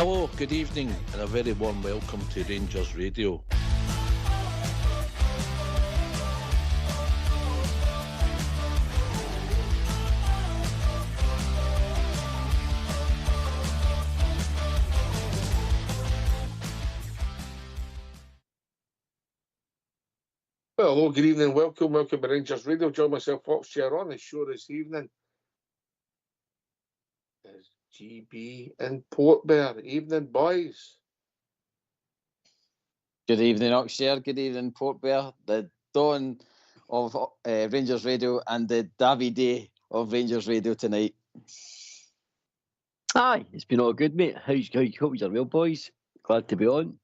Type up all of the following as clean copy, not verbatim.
Hello, good evening, and a very warm welcome to Rangers Radio. Well, hello, good evening, welcome to Rangers Radio. Join myself, Foxchair, on the show this evening. There's GB in Port Bear. Evening, boys. Good evening, Oxshire. Good evening, Port Bear. The dawn of Rangers Radio and the Davide of Rangers Radio tonight. Aye, it's been all good, mate. Hope you're well, boys. Glad to be on.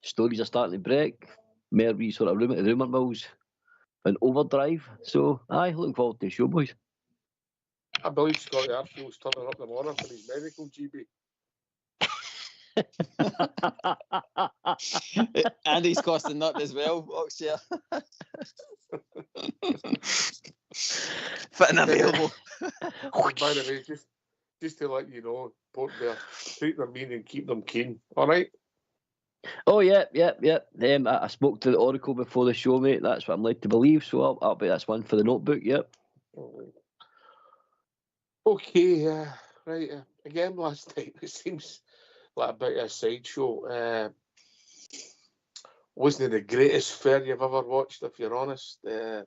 Stories are starting to break. Mervy sort of rumour mills and overdrive. So, aye, looking forward to the show, boys. I believe Scotty Arfield's turning up tomorrow for his medical, GB. And he's costing nut as well, Oxshire. Fit and available. By the way, just to let you know, Port Bear, treat them mean and keep them keen. All right? Oh, yeah. I spoke to the Oracle before the show, mate. That's what I'm led to believe. So I'll bet that's one for the notebook, yep. Okay, right. Again, last night, it seems like a bit of a sideshow. Wasn't it the greatest fair you've ever watched, if you're honest? A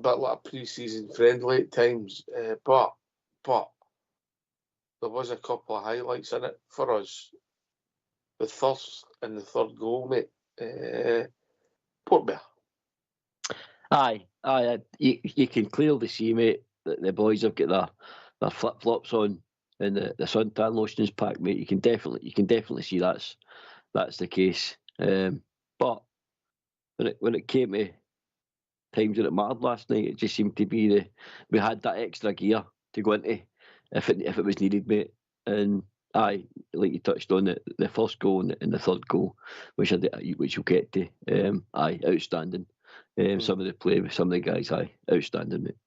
bit like a pre-season friendly at times. But there was a couple of highlights in it for us. The first and the third goal, mate. Port Bear. Aye. You can clearly see, mate, that the boys have got their flip-flops on and the suntan lotion is packed, mate. You can definitely see that's the case. But when it came to times that it mattered last night, it just seemed to be we had that extra gear to go into if it was needed, mate. And aye, like you touched on it, the first goal and the third goal, which you'll get to. Aye, outstanding. Some of the play with some of the guys, aye, outstanding, mate.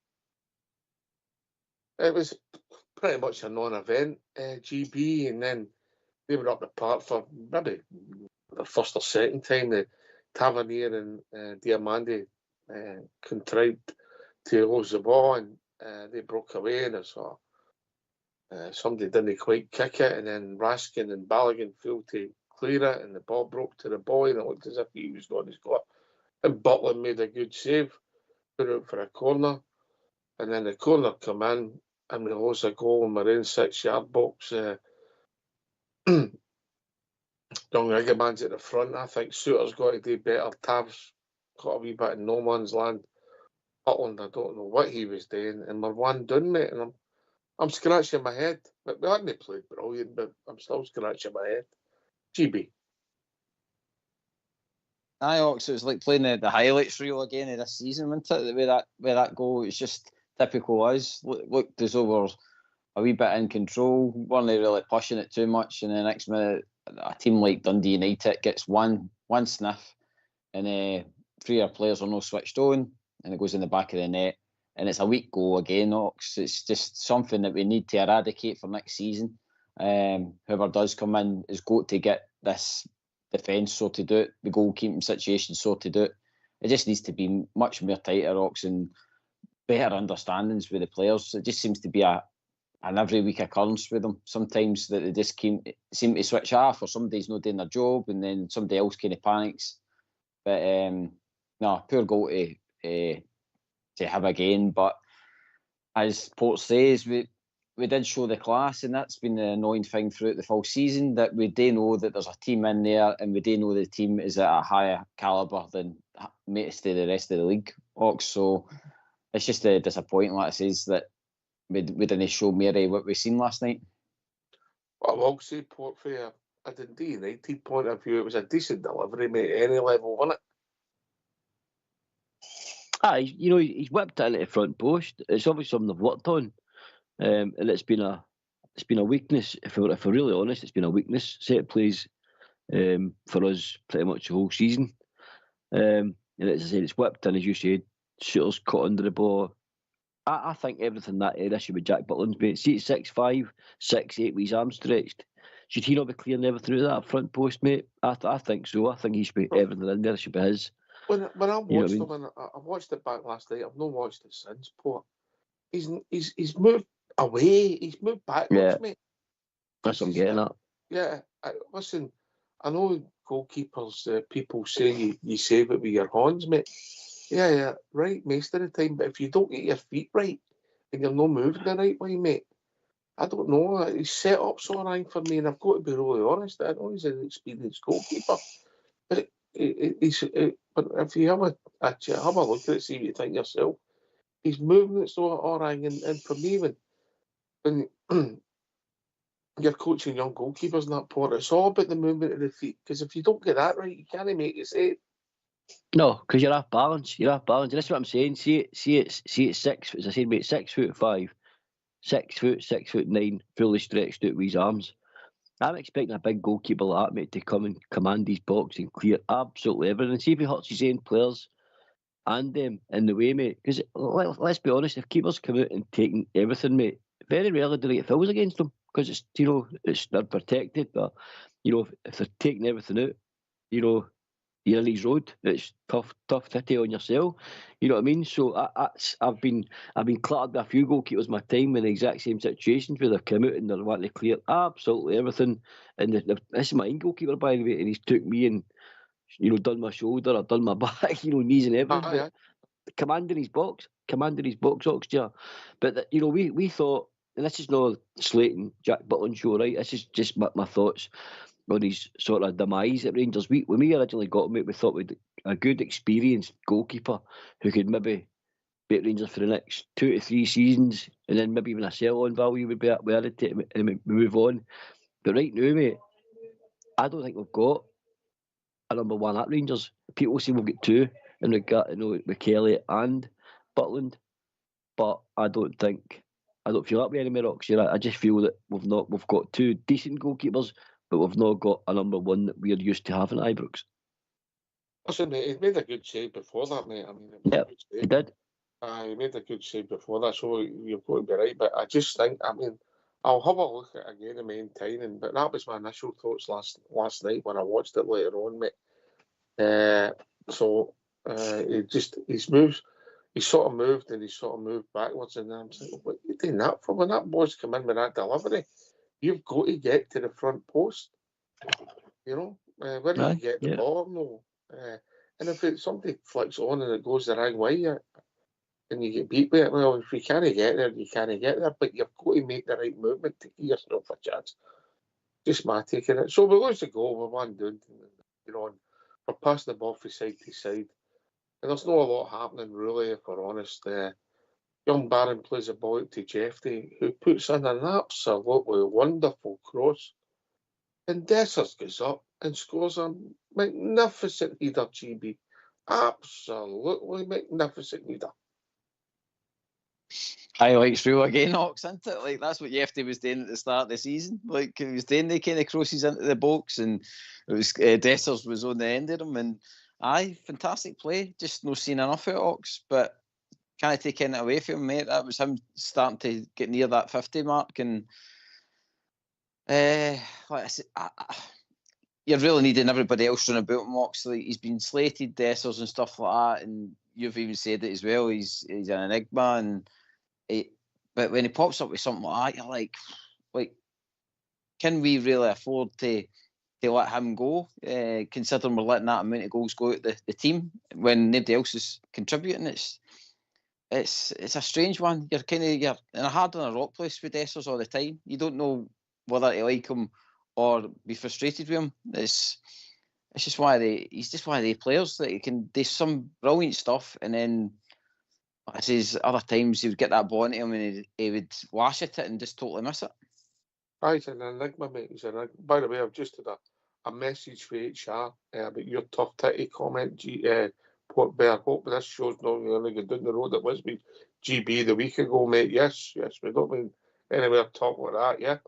It was pretty much a non-event, GB, and then they were up the park for maybe the first or second time. The Tavernier and Diamandi contrived to lose the ball, and they broke away, and somebody didn't quite kick it, and then Raskin and Balogun failed to clear it, and the ball broke to the boy, and it looked as if he was going to score. And Butler made a good save, put it for a corner, and then the corner come in, and we lost a goal in our own 6-yard box. Young Riggerman's at the front. I think Suter's got to do better. Tav's got a wee bit in no man's land. Butland, I don't know what he was doing, and we're one done, mate, and I'm scratching my head. But we hadn't played brilliant, but I'm still scratching my head. GB. Aye, Ox, it was like playing the highlights reel again of this season, wasn't it? With that goal, it's just typical us. Looked as though we're a wee bit in control, weren't really pushing it too much, and the next minute a team like Dundee United gets one sniff, and 3 of our players are not switched on, and it goes in the back of the net, and it's a weak goal again, Ox. It's just something that we need to eradicate for next season. Whoever does come in has got to get this defence sorted out, the goalkeeping situation sorted out. It just needs to be much more tighter, Ox, and better understandings with the players. It just seems to be an every week occurrence with them. Sometimes that they just seem to switch off, or somebody's not doing their job, and then somebody else kind of panics. But no, poor goal to have again. But as Port says, we did show the class, and that's been the annoying thing throughout the full season, that we do know that there's a team in there, and we do know the team is at a higher calibre than mates to the rest of the league, Ox. So it's just disappointing, like I says, that we didn't show Mary what we seen last night. Well, I will say, Port, for a Dundee United point of view, it was a decent delivery, mate, at any level, wasn't it? Aye, he's whipped it into the front post. It's obviously something they've worked on. And it's been a weakness. If we're really honest, it's been a weakness, set plays, for us pretty much the whole season. And as I said, it's whipped in, as you said. Shooter's caught under the ball. I think everything that area should be Jack Butland's, mate. See, 6'5", 6'8", with his arms stretched. should he not be clearing everything out of that front post, mate? I think so. I think he should be everything in there. It should be his. When I watched You know him, and I watched it back last night. I've not watched it since. But he's moved away. He's moved backwards, mate. That's what I'm getting at. Yeah, listen. I know goalkeepers. People say you save it with your hands, mate. Yeah, right, most of the time. But if you don't get your feet right and you're not moving the right way, mate, I don't know. His setup's so wrong for me, and I've got to be really honest. I know he's an experienced goalkeeper, but but if you have a look at it, see what you think yourself. His movement's so all wrong, and for me, when you're coaching young goalkeepers in that part, it's all about the movement of the feet. Because if you don't get that right, you can't make it save. No, because you're off balance. You're off balance. And that's what I'm saying. See it's 6, as I said, mate, 6'5", 6'9", fully stretched out with his arms. I'm expecting a big goalkeeper like that, mate, to come and command his box and clear absolutely everything. See if he hurts his own players and them in the way, mate. Because let's be honest, if keepers come out and taking everything, mate, very rarely do they get fouls against them. Because it's they're protected. But if they're taking everything out, you're in his road. It's tough titty on yourself. You know what I mean? So I've been clattered by a few goalkeepers my time in the exact same situations where they've come out and they're wanting to clear absolutely everything. And this is my own goalkeeper, by the way, and he's took me and done my shoulder or done my back, knees and everything. But commanding his box, Oxford. But we thought, and this is not slating Jack Butland's show, right? This is just my thoughts on his sort of demise at Rangers. When we originally got him, we thought we'd a good, experienced goalkeeper who could maybe be at Rangers for the next 2 to 3 seasons, and then maybe even a sell-on value would be added to it and move on. But right now, mate, I don't think we've got a number one at Rangers. People say we've got 2 in regard, with Kelly and Butland, but I don't feel that way anymore, Oxy. I just feel that we've got 2 decent goalkeepers, but we've not got a number one that we're used to having at Ibrox. Listen, mate, he made a good save before that, mate. I mean, he did. He made a good save before that, so you've got to be right. But I just think, I'll have a look at it again in my own time, but that was my initial thoughts last night when I watched it later on, mate. He's moved. He sort of moved and he sort of moved backwards, and I'm saying, what are you doing that for? When that boy's come in with that delivery, you've got to get to the front post. Where do you get the ball? No. And if somebody flicks on and it goes the wrong way, and you get beat with it, well, if you can't get there, you can't get there. But you've got to make the right movement to give yourself a chance. Just my taking it. So we lose the goal, we're 1 down. We're passing the ball from side to side. And there's not a lot happening, really, if we're honest. Young Barron plays the ball out to Jeffrey, who puts in an absolutely wonderful cross. And Dessers goes up and scores a magnificent header, GB. Absolutely magnificent header. Highlights reel again, Ox, isn't it? Like, that's what Jeffrey was doing at the start of the season. Like, he was doing the kind of crosses into the box, and it was Dessers was on the end of them. And fantastic play. Just no seeing enough of it, Ox. But can't take anything away from him, mate. That was him starting to get near that 50 mark. And like I said, you're really needing everybody else running about him, Ox. Like, he's been slated, Dessers and stuff like that. And you've even said it as well. He's an enigma. But when he pops up with something like that, you're like, can we really afford to let him go, considering we're letting that amount of goals go out the team when nobody else is contributing? It's a strange one. You're in a hard on a rock place with Dessers all the time. You don't know whether to like him or be frustrated with him. It's just he's just one of the players that he can do some brilliant stuff, and then I says other times he would get that ball into him and he would lash at it and just totally miss it. He's an enigma, mate. By the way, I've just had a message for HR about your tough titty comment. Port Bear, hope this show's not going to go down the road it was with GB the week ago, mate. Yes, we don't mean anywhere talk like that, yeah?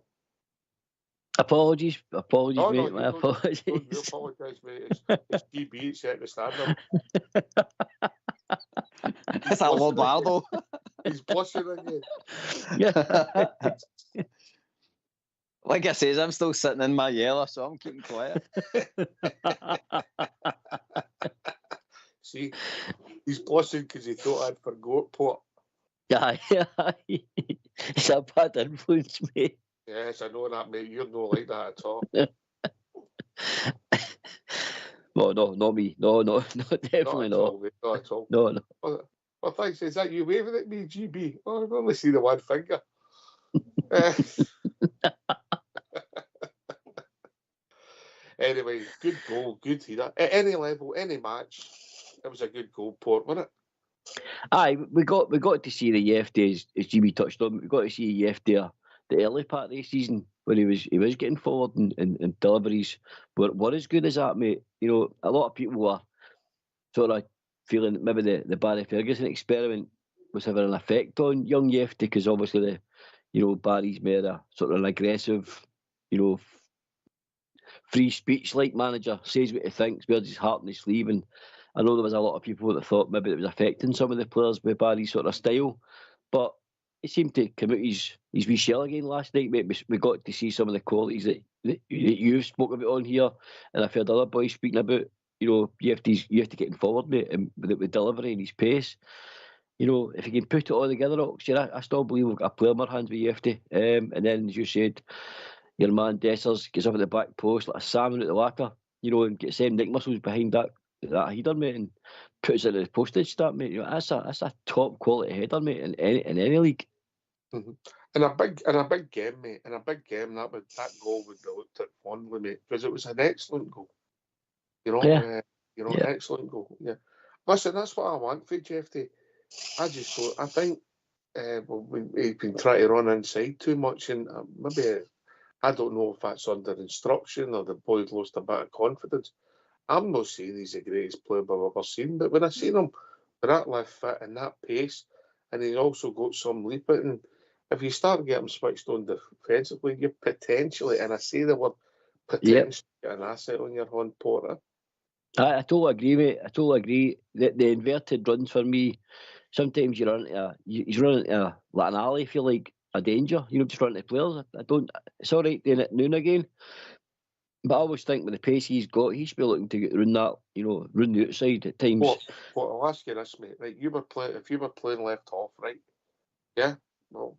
Apologies, Oh, mate. No, My apologies. Don't apologise, mate. It's GB, it's set the standard. That's that Lombardo. He's blushing again. Like I says, I'm still sitting in my yellow, so I'm keeping quiet. See, he's blushing because he thought I'd forgot Port. Aye. It's a bad influence, mate. Yes, I know that, mate. You're not like that at all. No, not me. No, definitely Not at all, mate. Not at all. No. Well, thanks. Is that you waving at me, GB? Oh, I've only seen the one finger. Anyway, good goal, good header. At any level, any match, it was a good goal, Port, wasn't it? Aye, we got to see the Yefty, as GB touched on. We got to see Yefty the early part of the season when he was getting forward and deliveries were as good as that, mate. You know, a lot of people were sort of feeling that maybe the Barry Ferguson experiment was having an effect on young Yefty because obviously Barry's made a sort of an aggressive, free speech like manager, says what he thinks, wears his heart on his sleeve, and I know there was a lot of people that thought maybe it was affecting some of the players with Barry's sort of style, but he seemed to come out his wee shell again last night, mate. We got to see some of the qualities that you've spoken about on here, and I've heard other boys speaking about. You have to get forward, mate, and with delivery and his pace. If you can put it all together, I still believe we've got a player in our hands with Yefty. And then, as you said, your man Dessers gets up at the back post like a salmon at the lacquer, and gets them Nick muscles behind that header, mate, and puts it at the postage stamp, mate. That's a top quality header, mate, in any league. Mm-hmm. In a big game, mate. In a big game, that goal would be looked at fondly, mate, because it was an excellent goal. Yeah. Excellent goal. Yeah. Listen, that's what I want for Jeffy. I think he's been trying to run inside too much, and maybe I don't know if that's under instruction or the boy's lost a bit of confidence. I'm not saying he's the greatest player I've ever seen, but when I seen him with that left foot and that pace, and he's also got some leap it, and if you start getting switched on defensively, you're potentially, and I say the word potentially, get an asset on your hand, Porter. I totally agree, mate. I totally agree. The inverted runs for me, sometimes you run into like an alley, feel like a danger. Just run into players. It's all right doing it noon again. But I always think with the pace he's got, he should be looking to get around that, round the outside at times. Well, I'll ask you this, mate. Right, if you were playing left half, right? Yeah? Well,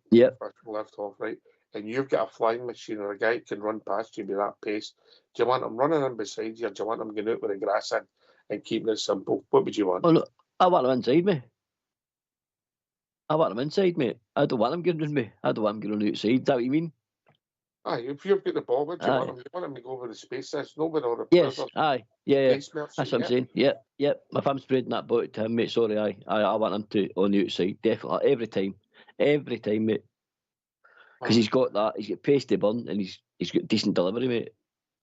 left half, right? And you've got a flying machine or a guy who can run past you with that pace. Do you want him running in beside you, or do you want him going out with the grass in and keeping it simple? What would you want? Oh, no, I want him inside me. I don't want him getting around me. I don't want him getting outside. Is that what you mean? Aye, if you've got the ball, what do you want him? You want him to go over the space? There's nobody on the Yes, aye. Yeah. That's what I'm saying. Yeah. If I'm spreading that ball to him, mate, sorry, I want him to on the outside. Definitely. Every time, mate. Because he's got that. He's got pace to burn, and he's got decent delivery, mate.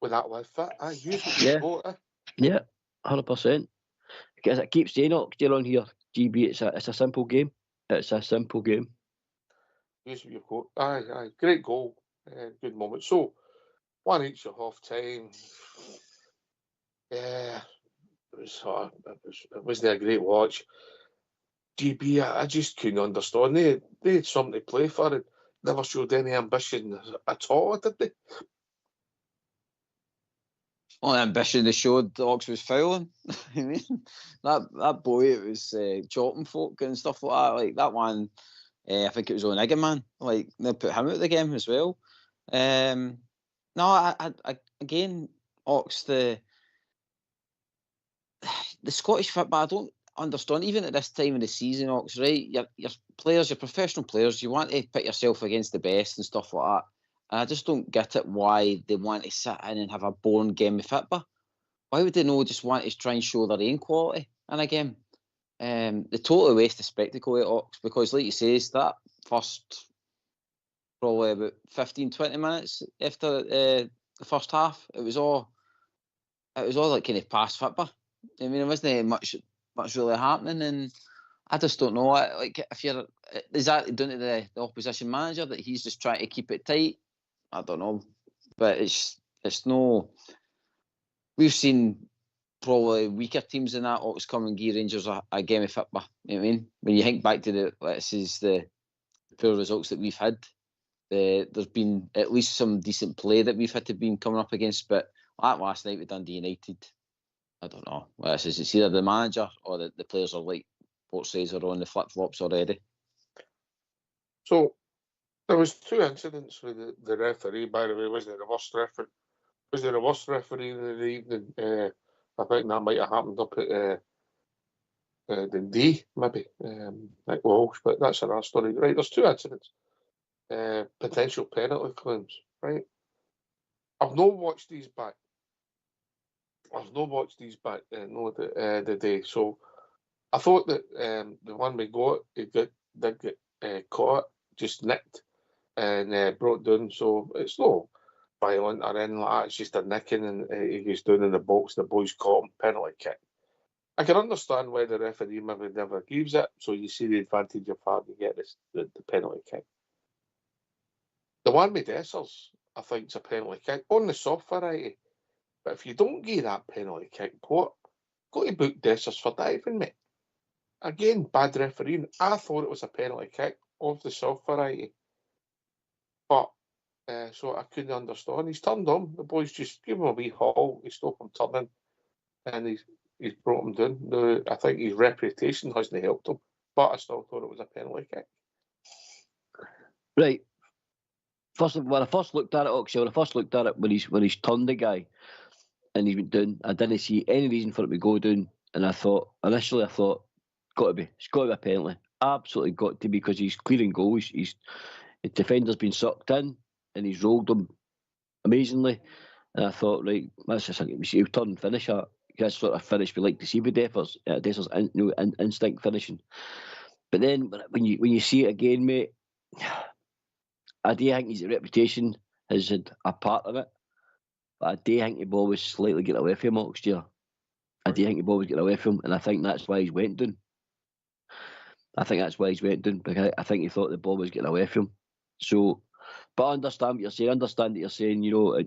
With that left foot, use what you've got. Yeah, 100%. Because I keep saying it on here, GB, it's a simple game. It's a simple game. Use what you've got. Aye. Great goal. Good moment. So, 1-1 at half time. Yeah, it wasn't a great watch. GB, I just couldn't understand. They had something to play for it. Never showed any ambition at all, did they? Well, ambition they showed Ox was fouling. I mean, that boy, it was chopping folk and stuff like that. Like that one, I think it was on Iggerman. Like they put him out of the game as well. No, I again, Ox, the Scottish football, I don't understand. Even at this time of the season, Ox, right? Your players, your professional players, you want to put yourself against the best and stuff like that. And I just don't get it why they want to sit in and have a boring game of football. Why would they not just want to try and show their own quality in a game? They totally waste the spectacle at Ox because, like you say, that first probably about 15-20 minutes after the first half, it was all like kind of past football. I mean, there wasn't much really happening, and I just don't know. Like, if you're exactly down to the opposition manager that he's just trying to keep it tight, I don't know. But it's no. We've seen probably weaker teams than that. Ox come and give Rangers a game of football. You know what I mean? When you think back to the poor results that we've had there's been at least some decent play that we've had to been coming up against. But like last night with Dundee United, I don't know. Well, it's either the manager or the players are like Port says are on the flip-flops already. So there was 2 incidents with the referee, by the way. Was there a worst referee in the evening? I think that might have happened up at Dundee, maybe, like Walsh, but that's another story. Right, there's 2 incidents. Potential penalty claims, right? I've not watched these back. The day. So I thought that the one we got, it did get caught, just nicked and brought down. So it's not violent or anything like that. It's just a nicking and he goes down in the box. The boys caught him, penalty kick. I can understand why the referee maybe never gives it. So you see the advantage of having to get the penalty kick. The one with Dessers, I think it's a penalty kick on the soft variety. But if you don't give that penalty kick, what? Got to book Dessers for diving, mate. Again, bad refereeing. I thought it was a penalty kick of the soft variety. But, so I couldn't understand. He's turned on. The boys just give him a wee haul. He stopped him turning. And he's brought him down. Now, I think his reputation hasn't helped him. But I still thought it was a penalty kick. Right. When I first looked at it, when he's turned the guy and he's went down, I didn't see any reason for it to go down. And initially I thought, it's got to be a penalty. Absolutely got to be, because he's clearing goals. The defender's been sucked in and he's rolled him amazingly. And I thought, right, that's just he'll turn and finish that. That's sort of finish we like to see with Dessers. Instinct finishing. But then when you see it again, mate, I do think his reputation has had a part of it, but I do think the ball was slightly getting away from him last year. I do think the ball was getting away from him, and I think that's why he's went down. Because I think he thought the ball was getting away from him. So, but I understand what you're saying. You know,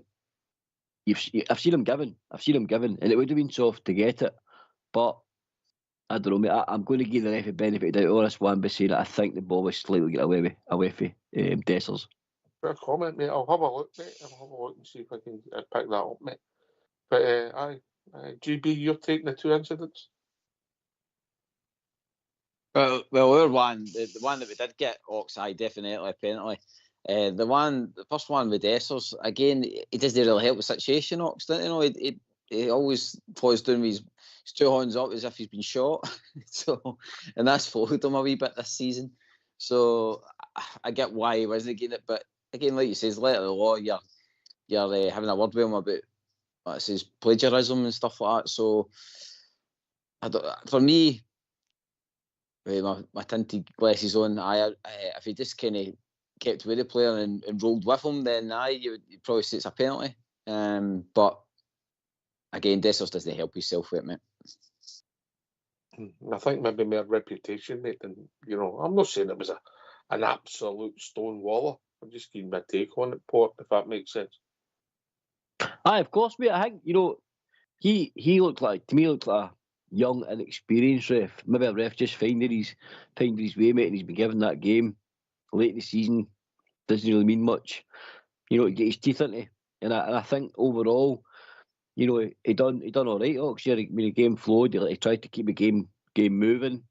I've seen him given, and it would have been soft to get it, but I don't know, mate. I'm going to give the ref a benefit of the doubt on this one by saying that I think the ball was slightly getting away from Dessers. Fair comment, mate. I'll have a look, mate. And see if I can pick that up, mate. But GB, you're taking the 2 incidents? Well, our one, the one that we did get, Oxide, definitely a penalty. The first one with Dessers, again, he doesn't really help the situation, Ox, you know, he always falls down with his 2 hands up as if he's been shot. So, and that's followed him a wee bit this season. So I get why he wasn't getting it, but again, like you say, letter of the law, you're having a word with him about his plagiarism and stuff like that. So for me, with my tinted glasses on, if he just kind of kept with the player and rolled with him, then you'd probably say it's a penalty. But again, Dessers doesn't help himself with it, mate. I think maybe more reputation, mate, than, you know, I'm not saying it was an absolute stonewaller. I'm just giving my take on it, Port, if that makes sense. Aye, of course, mate. I think, you know, he looked like a young, inexperienced ref. Maybe a ref just finding his way, mate, and he's been given that game late in the season. Doesn't really mean much, you know, to get his teeth into. And I think overall, you know, he done all right. Ox, when the game flowed, he tried to keep the game moving.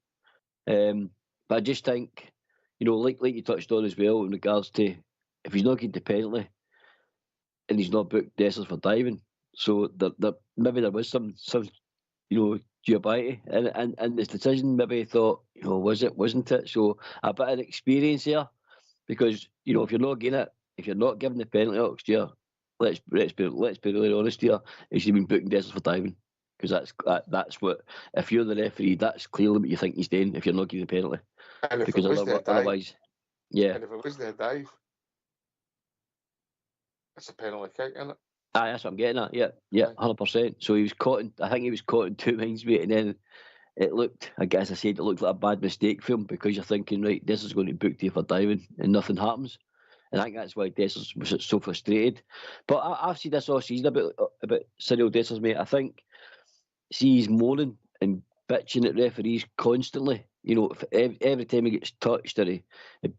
But I just think, you know, like you touched on as well, in regards to if he's not getting the penalty and he's not booked Dessers for diving, so maybe there was some you know, dubiety and this decision. Maybe he thought, you know, wasn't it? So a bit of experience here, because, you know, if you're not giving the penalty, Ox, here, let's be really honest here, he should have been booking Dessers for diving, because that's what, if you're the referee, that's clearly what you think he's doing if you're not giving the penalty. And if because it was otherwise, yeah. And if it was the dive, it's a penalty kick, isn't it? Aye, that's what I'm getting at. Yeah, 100%. So he was caught I think he was caught in 2 minds, mate, and then it looked like a bad mistake for him, because you're thinking, right, this is going to book you for diving, and nothing happens. And I think that's why Dessers was so frustrated. But I've seen this all season about Cyriel Dessers, mate. I think, he's moaning and bitching at referees constantly, You know, every time he gets touched or the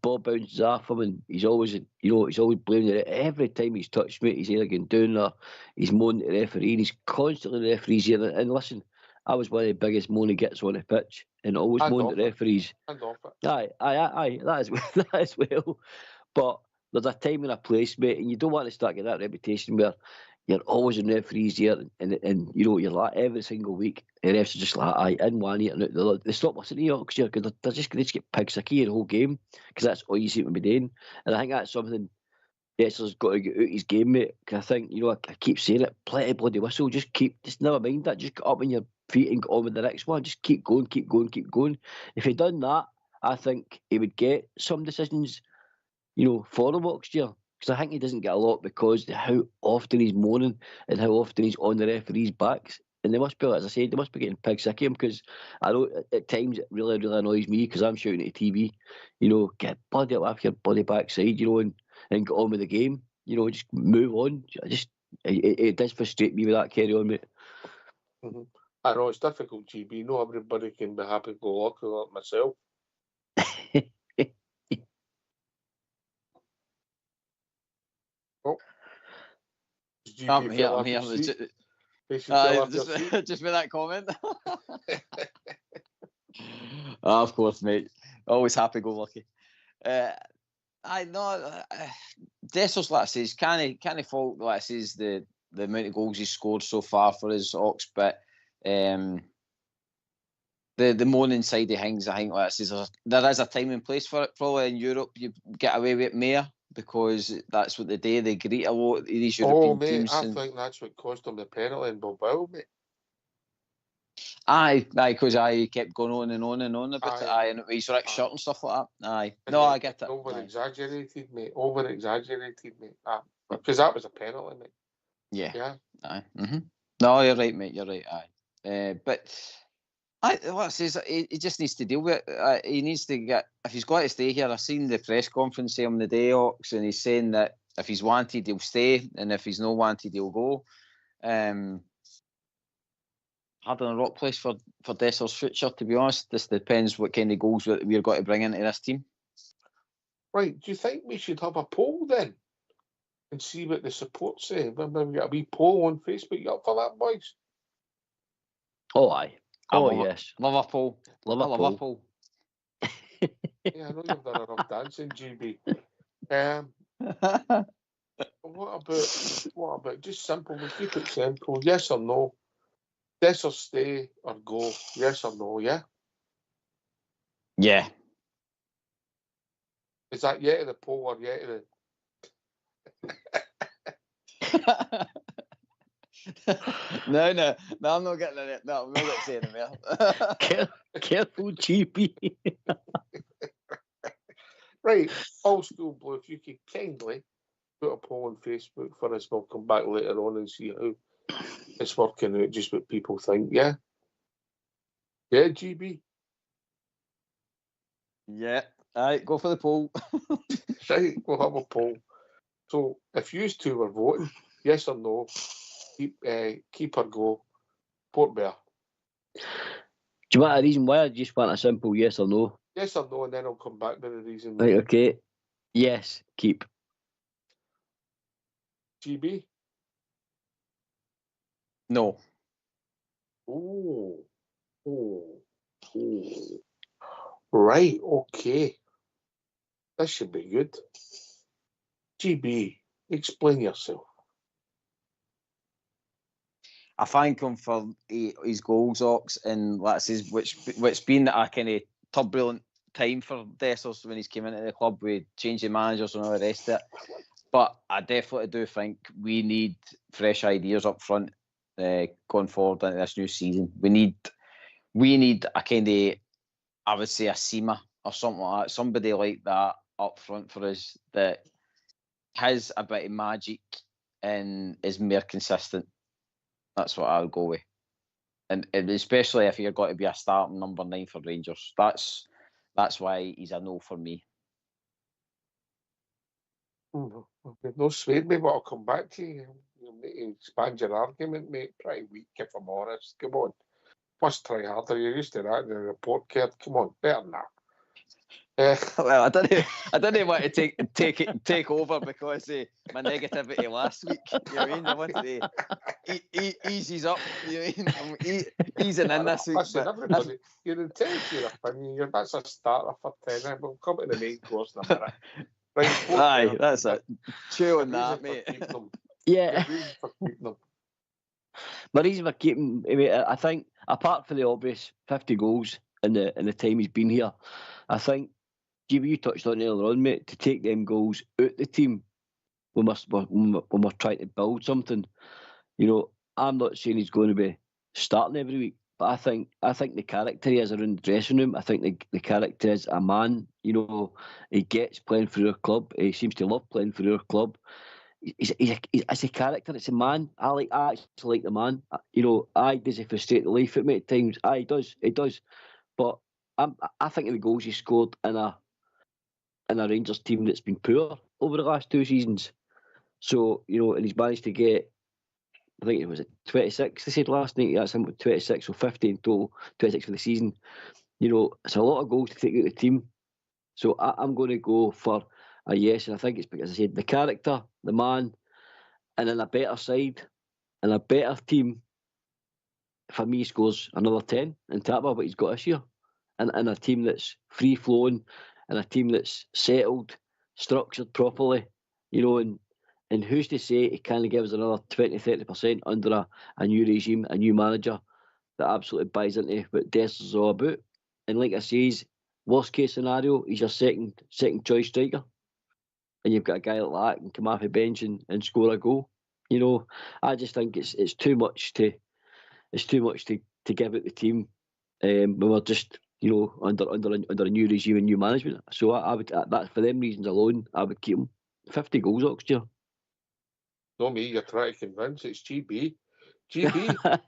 ball bounces off him, and he's always blaming it. Every time he's touched me, he's either going down or he's moaning at the referee. And he's constantly the referee's here. And listen, I was one of the biggest moaning gets on the pitch, and always moaned at referees. And off it. Aye, that as well. But there's a time and a place, mate, and you don't want to start getting that reputation where you're always in referees here, and you know, you're like every single week, the refs are just like, aye, in one ear and out the other. They stop listening to you because they're just going to get pig sicky of the whole game, because that's all you seem to be doing. And I think that's something Dessers got to get out his game, mate. Because I think, you know, I keep saying it, plenty of bloody whistle, just never mind that, just get up on your feet and get on with the next one. Just keep going. If he'd done that, I think he would get some decisions, you know, for the next year. Because I think he doesn't get a lot because of how often he's moaning and how often he's on the referee's backs. And they must be, as I said, they must be getting pig sick of him, because I know at times it really, really annoys me because I'm shouting at the TV, you know, get bloody up off your bloody backside, you know, and get on with the game. You know, just move on. It does frustrate me with that carry on, mate. Mm-hmm. I know it's difficult, GB. Not everybody can be happy-go-lucky like myself. I'm here. Just with that comment. Of course, mate. Always happy-go-lucky. I know. Dessers, like I says, can't fault, like I says, the amount of goals he's scored so far for his Ox, but the moaning side of things, I think, like I says, there is a time and place for it. Probably in Europe, you get away with it more, because that's what they do. They greet a lot of these European teams. I think that's what cost him the penalty in Bilbao, mate. Aye, because he kept going on and on and on about it. Aye, and his Rick shirt and stuff like that. Aye, no, I get it. Over-exaggerated, mate. Because that was a penalty, mate. Yeah. Aye. Mm-hmm. No, you're right, mate. You're right. Aye. But what I says, he just needs to deal with it. He needs to get, if he's got to stay here. I've seen the press conference on the day, Ox, and he's saying that if he's wanted, he'll stay, and if he's not wanted, he'll go. Hard on a rock place for Dessers' future, to be honest. This depends what kind of goals we're going to bring into this team. Right, do you think we should have a poll then? And see what the support say? Maybe we get a wee poll on Facebook. You up for that, boys? Oh, aye. Yes. Liverpool. Liverpool. Yeah, I know you've done enough dancing, GB. What about just simple? We'll keep it simple. Yes or no? Dessers stay or go? Yes or no? Yeah. Yeah. Is that yeah to the poll or yeah to the? No, I'm not getting it. No, I'm not going to say anything else. Careful, GB. Right, Old School Blue, if you could kindly put a poll on Facebook for us, we'll come back later on and see how it's working out, just what people think. Yeah? Yeah, GB? Yeah. All right, go for the poll. Right, we'll have a poll. So, if you two were voting, yes or no, keep or go, Port Bear. Do you want a reason why? I just want a simple yes or no. Yes or no, and then I'll come back to the reason. Right, okay. Yes, keep. GB? No. Oh. Right, okay. This should be good. GB, explain yourself. I thank him for his goals, Ox, and like I says, which been a kind of turbulent time for Dessers when he's came into the club with changing managers and all the rest of it. But I definitely do think we need fresh ideas up front going forward into this new season. We need a kind of, I would say, a Seema or something like that, somebody like that up front for us that has a bit of magic and is more consistent. That's what I'll go with. And especially if you're going to be a starting number 9 for Rangers. That's why he's a no for me. No swayed me, but I'll come back to you. You expand your argument, mate. Pretty weak, if I'm honest. Come on. Must try harder. You're used to that in the report card. Come on, better than that. Well, I didn't want to take over because of my negativity last week. You know what I mean? I wanted to ease up. You know what I mean? I'm easing in this week. Listen, everybody, you're entitled to your opinion. That's a starter for 10. We'll come to the main course in a minute. Right, aye, that's it. Chew on that, mate. Yeah. For keeping them. My reason for keeping, I think, apart from the obvious 50 goals in the time he's been here, I think, GB, you touched on it earlier on, mate, to take them goals out the team when we're trying to build something. You know, I'm not saying he's going to be starting every week, but I think the character he has around the dressing room, I think the character is a man. You know, he gets playing for our club. He seems to love playing for our club. He's a character. It's a man. I actually like the man. You know, does he frustrate the life at me at times? He does. But I think of the goals he scored in a Rangers team that's been poor over the last 2 seasons. So, you know, and he's managed to get, I think it was 26, they said last night. That's him with 26 or 50 in total, 26 for the season. You know, it's a lot of goals to take out the team. So I'm going to go for a yes, and I think it's because I said the character, the man, and in a better side, and a better team, for me, scores another 10 in Tapper, what he's got this year. And a team that's free-flowing, and a team that's settled, structured properly, you know, and who's to say he can't give us another 20-30% under a new regime, a new manager that absolutely buys into what Dessers is all about. And like I say, worst case scenario, he's your second choice striker. And you've got a guy like that can come off the bench and score a goal. You know, I just think it's too much to give out the team when we're just, you know, under a new regime and new management. So I would, that for them reasons alone, I would keep him. 50 goals next year. Not me, you're trying to convince. It's GB. GB.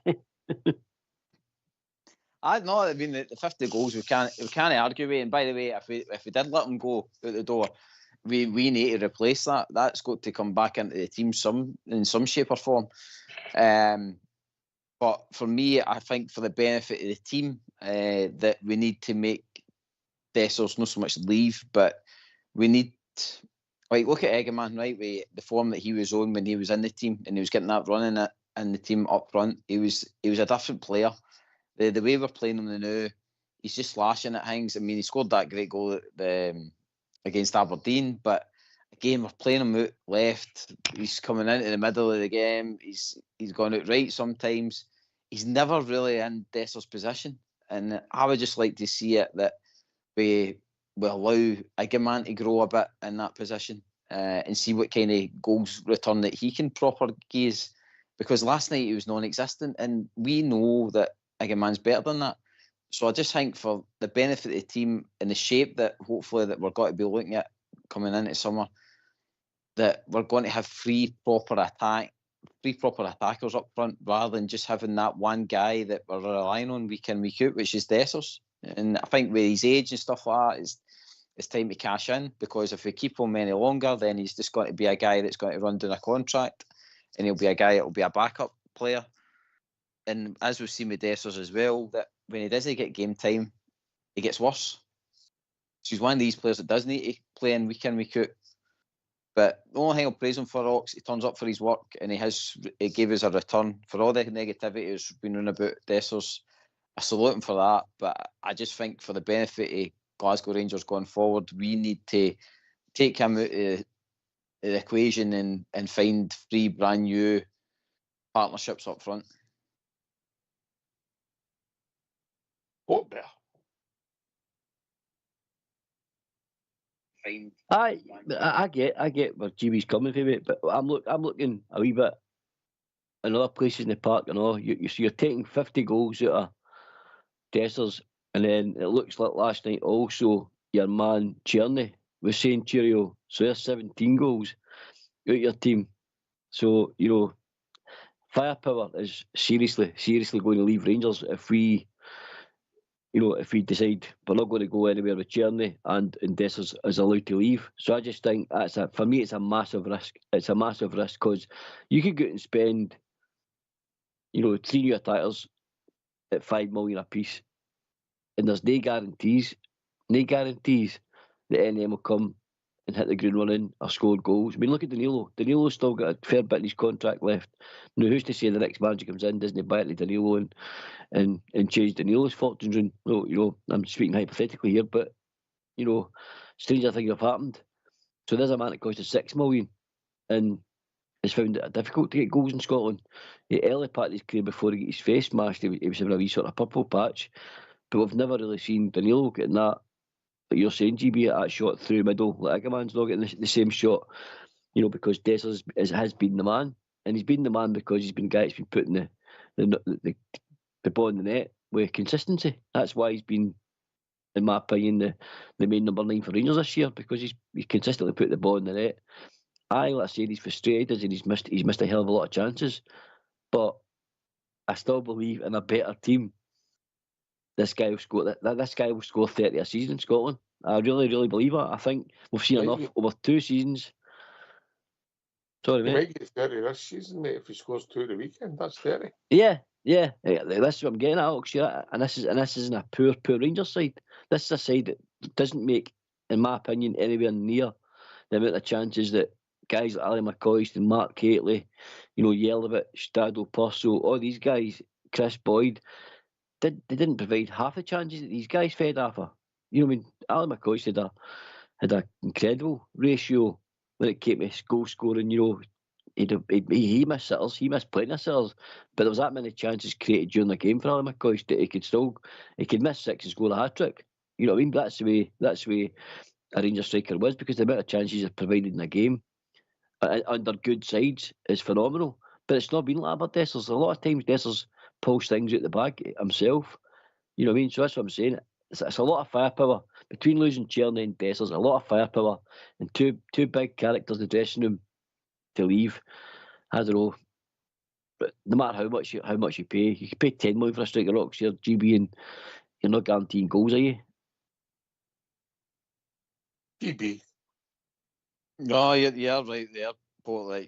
I mean the 50 goals we can't argue with. And by the way, if we did let him go out the door, we need to replace that. That's got to come back into the team in some shape or form. But for me, I think for the benefit of the team, that we need to make Dessers not so much leave, but we need, like, look at Eggman, right? With the form that he was on when he was in the team and he was getting that run in the team up front. He was a different player. The way we're playing him now, he's just slashing at things. I mean, he scored that great goal against Aberdeen, but again, we're playing him out left. He's coming into the middle of the game. He's gone out right sometimes. He's never really in Dessers' position, and I would just like to see it that we allow Eggman to grow a bit in that position and see what kind of goals return that he can proper gaze. Because last night he was non-existent, and we know that Eggman's better than that. So I just think for the benefit of the team and the shape that hopefully that we're going to be looking at coming into summer, that we're going to have three proper attackers up front rather than just having that one guy that we're relying on week in, week out, which is Dessers. And I think with his age and stuff like that, it's time to cash in, because if we keep him any longer, then he's just going to be a guy that's going to run down a contract, and he'll be a guy that will be a backup player. And as we've seen with Dessers as well, that when he doesn't get game time, he gets worse. So he's one of these players that does need to play in, week out. But the only thing I'll praise him for, Ox, he turns up for his work, and he gave us a return for all the negativity that's been around about Dessers. I salute him for that, but I just think for the benefit of Glasgow Rangers going forward, we need to take him out of the equation and find three brand new partnerships up front. What bear? I get where GB's coming from, it, but I'm looking a wee bit in other places in the park, you know. You're taking 50 goals out of Dessers, and then it looks like last night also your man Tierney was saying Cyriel, so there's 17 goals out your team. So, you know, firepower is seriously going to leave Rangers if we decide we're not going to go anywhere with Tierney and Dessers is allowed to leave. So I just think for me it's a massive risk. It's a massive risk because you could go out and spend, you know, 3 new attackers, at $5 million a piece, and there's no guarantees that any of them will come and hit the ground running or score goals. I mean, look at Danilo. Danilo's still got a fair bit in his contract left. Now, who's to say the next manager comes in, doesn't buy it to Danilo and change Danilo's fortunes? And I'm speaking hypothetically here, but stranger things have happened. So there's a man that costed $6 million and has found it difficult to get goals in Scotland. The early part of his career, before he got his face smashed, he was having a wee sort of purple patch. But we've never really seen Danilo getting that. Like you're saying, GB, at that shot through middle, like Agaman's not getting the same shot, because Dessers has been the man. And he's been the man because he's been the guy that's been putting the ball in the net with consistency. That's why he's been, in my opinion, the main number 9 for Rangers this year, because he's consistently put the ball in the net. Like I said, he's frustrated and he's missed a hell of a lot of chances. But I still believe in a better team. This guy will score. This guy will score 30 a season in Scotland. I really, really believe it. I think we've seen enough over 2 seasons. Sorry, mate. He might get 30 this season, mate, if he scores 2 the weekend. That's 30. Yeah. That's what I'm getting at, Alex. Yeah, and this isn't a poor Rangers side. This is a side that doesn't make, in my opinion, anywhere near the amount of chances that guys like Ali McCoist and Mark Catley, Yelovich, Stado, Purcell, all these guys, Chris Boyd, they didn't provide half the chances that these guys fed off her. Ali McCoist had an incredible ratio when it came to goal scoring. He missed sitters, he missed plenty of sitters, but there was that many chances created during the game for Ali McCoist that he could miss 6 and score a hat trick. You know what I mean? That's the way a Rangers striker was, because the amount of chances he's provided in the game under good sides is phenomenal. But it's not been like that for Dessers. A lot of times Dessers pulls things out the bag himself. You know what I mean? So that's what I'm saying. It's a lot of firepower. Between losing Czerny and Dessers, a lot of firepower, and two big characters in the dressing room to leave. I don't know. But no matter how much you pay, you can pay 10 million for a striker rocks here, GB, and you're not guaranteeing goals, are you? GB. No, you're right there. But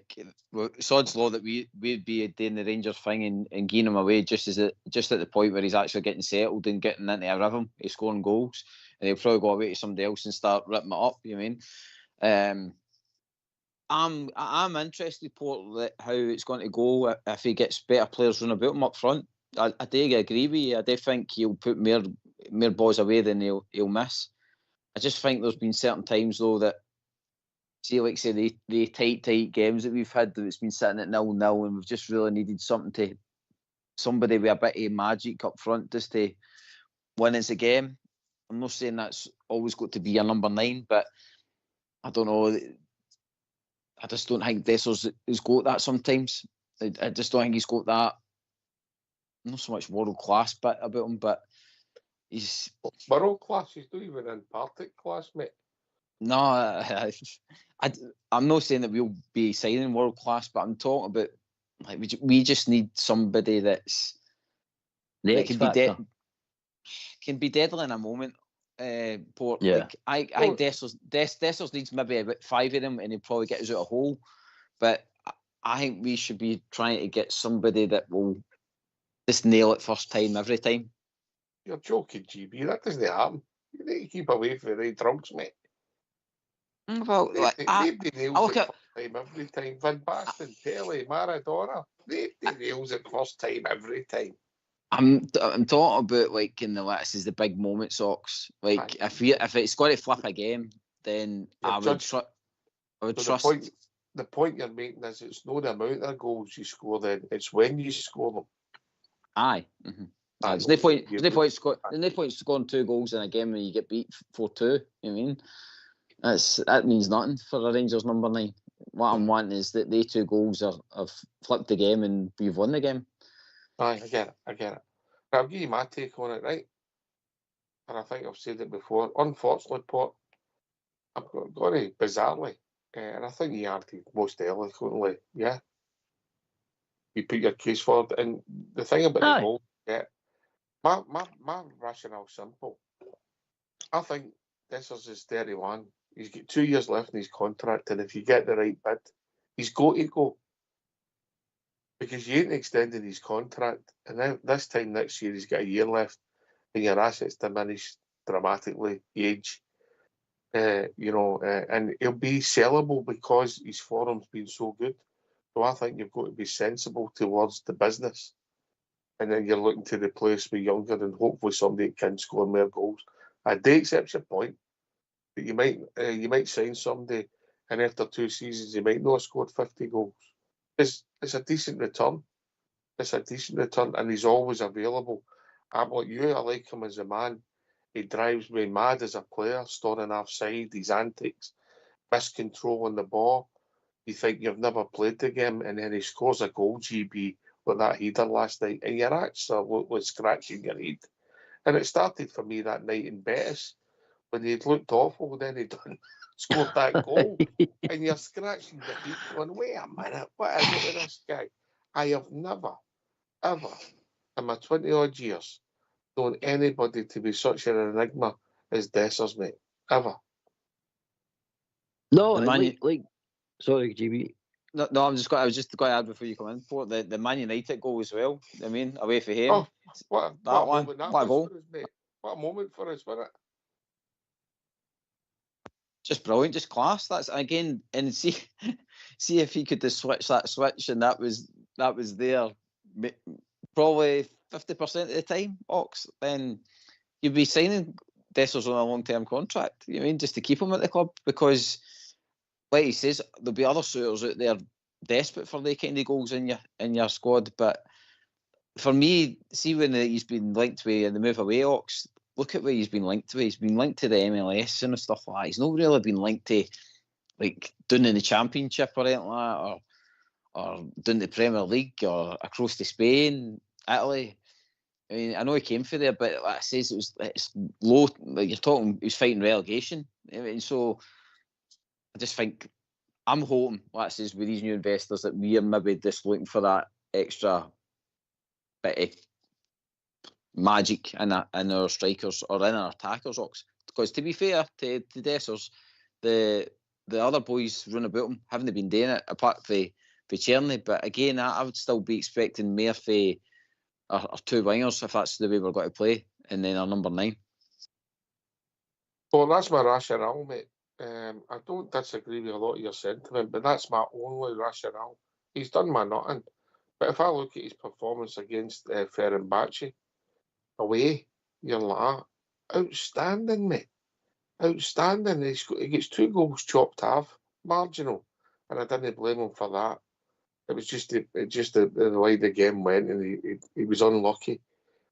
it's odds law that we'd be doing the Rangers thing and getting him away just at the point where he's actually getting settled and getting into a rhythm. He's scoring goals, and he'll probably go away to somebody else and start ripping it up. You mean? I'm interested, Port, how it's going to go if he gets better players running about him up front. I do agree with you. I do think he'll put more balls away than he'll miss. I just think there's been certain times though that, see, the tight games that we've had, that it's been sitting at 0-0, and we've just really needed somebody with a bit of magic up front just to win us a game. I'm not saying that's always got to be a number 9, but I don't know. I just don't think Dessers has got that sometimes. I just don't think he's got that, not so much world class bit about him, but he's world class. He's not even Antarctic class, mate. No, I'm not saying that we'll be signing world class, but I'm talking about we just need somebody that can be deadly in a moment. Port, yeah. I think Dessers needs maybe about 5 of them, and he'll probably get us out a hole. But I think we should be trying to get somebody that will just nail it first time every time. You're joking, GB. That doesn't happen. You need to keep away from the drugs, mate. Well, nobody nails it first time every time. Van Basten, Pele, Maradona. Nobody nails it first time every time. I'm talking about in the last is the big moment, Socks. If it's going to flip a game, then I would trust. The point you're making is it's not the amount of goals you score, then it's when you score them. Aye. Mm-hmm. There's no point scoring 2 goals in a game when you get beat 4-2. You mean? That means nothing for a Rangers number 9. What I'm wanting is that they 2 goals have flipped the game and we've won the game. Aye, I get it. I'll give you my take on it, right? And I think I've said it before. Unfortunately, Port, I'm going to bizarrely, and I think you argued most eloquently, yeah. You put your case forward, and the thing about the goal, yeah, my rationale's simple. I think Dessers is 31. He's got 2 years left in his contract, and if you get the right bid, he's got to go. because you ain't extended his contract, and then this time next year he's got a year left, and your assets diminish dramatically, age. And he'll be sellable because his form's been so good. So I think you've got to be sensible towards the business, and then you're looking to replace with younger and hopefully somebody that can score more goals. I do accept your point, but you might sign somebody, and after 2 seasons he might not have scored 50 goals. It's a decent return. It's a decent return, and he's always available. I'm like you. I like him as a man. He drives me mad as a player, storming offside, his antics, miscontrol on the ball. You think you've never played the game, and then he scores a goal, GB, with that header last night, and you're actually scratching your head. And it started for me that night in Betis, when he'd looked awful, then he'd scored that goal, and you're scratching your head going, wait a minute, what is it with this guy? I have never, ever, in my 20-odd years, known anybody to be such an enigma as Dessers, mate. Ever. No, sorry, GB. No, I was just going to add before you come in, for the Man United goal as well. I mean, away for him. Oh, what a moment that was goal. for us, mate. What a moment for us, wasn't it? Just brilliant, just class. That's again, and see if he could just switch that switch, and that was there probably 50% of the time, Ox. Then you'd be signing Dessers on a long-term contract. You know what I mean, just to keep him at the club, because, like he says, there'll be other suitors out there desperate for the kind of goals in your squad. But for me, see when he's been linked with the move away, Ox. Look at where he's been linked to. He's been linked to the MLS and stuff like that. He's not really been linked to, like, doing in the Championship or anything like that, or doing the Premier League or across to Spain, Italy. I mean, I know he came for there, but like I says, it's low. Like you're talking, he was fighting relegation. I mean, so I just think I'm hoping, like I says, with these new investors, that we are maybe just looking for that extra bit of magic in our strikers or in our attackers, Ox. Because to be fair to Dessers, the other boys running about him haven't been doing it apart from Czerny. But again, I would still be expecting more for our two wingers if that's the way we're going to play, and then our number 9. Well, that's my rationale, mate. I don't disagree with a lot of your sentiment, but that's my only rationale. He's done my nothing. But if I look at his performance against Fenerbahce away, you're like, outstanding, mate. Outstanding. He gets 2 goals chopped half, marginal, and I didn't blame him for that. It was just the way the game went, and he was unlucky.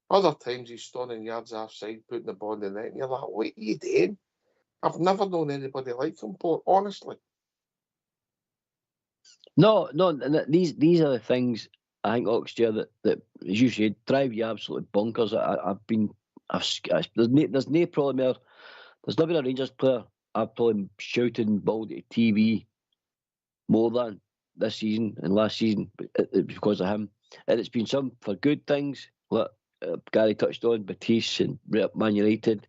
Other times he's standing yards offside, putting the ball in the net, and you're like, what are you doing? I've never known anybody like him, Paul, honestly. No, these are the things I think, Oxdear, that as you said, drive you absolutely bonkers. There's no problem there. There's not been a Rangers player I've probably shouting balled at TV more than this season and last season because of him. And it's been some for good things, like Gary touched on, Batiste and Man United,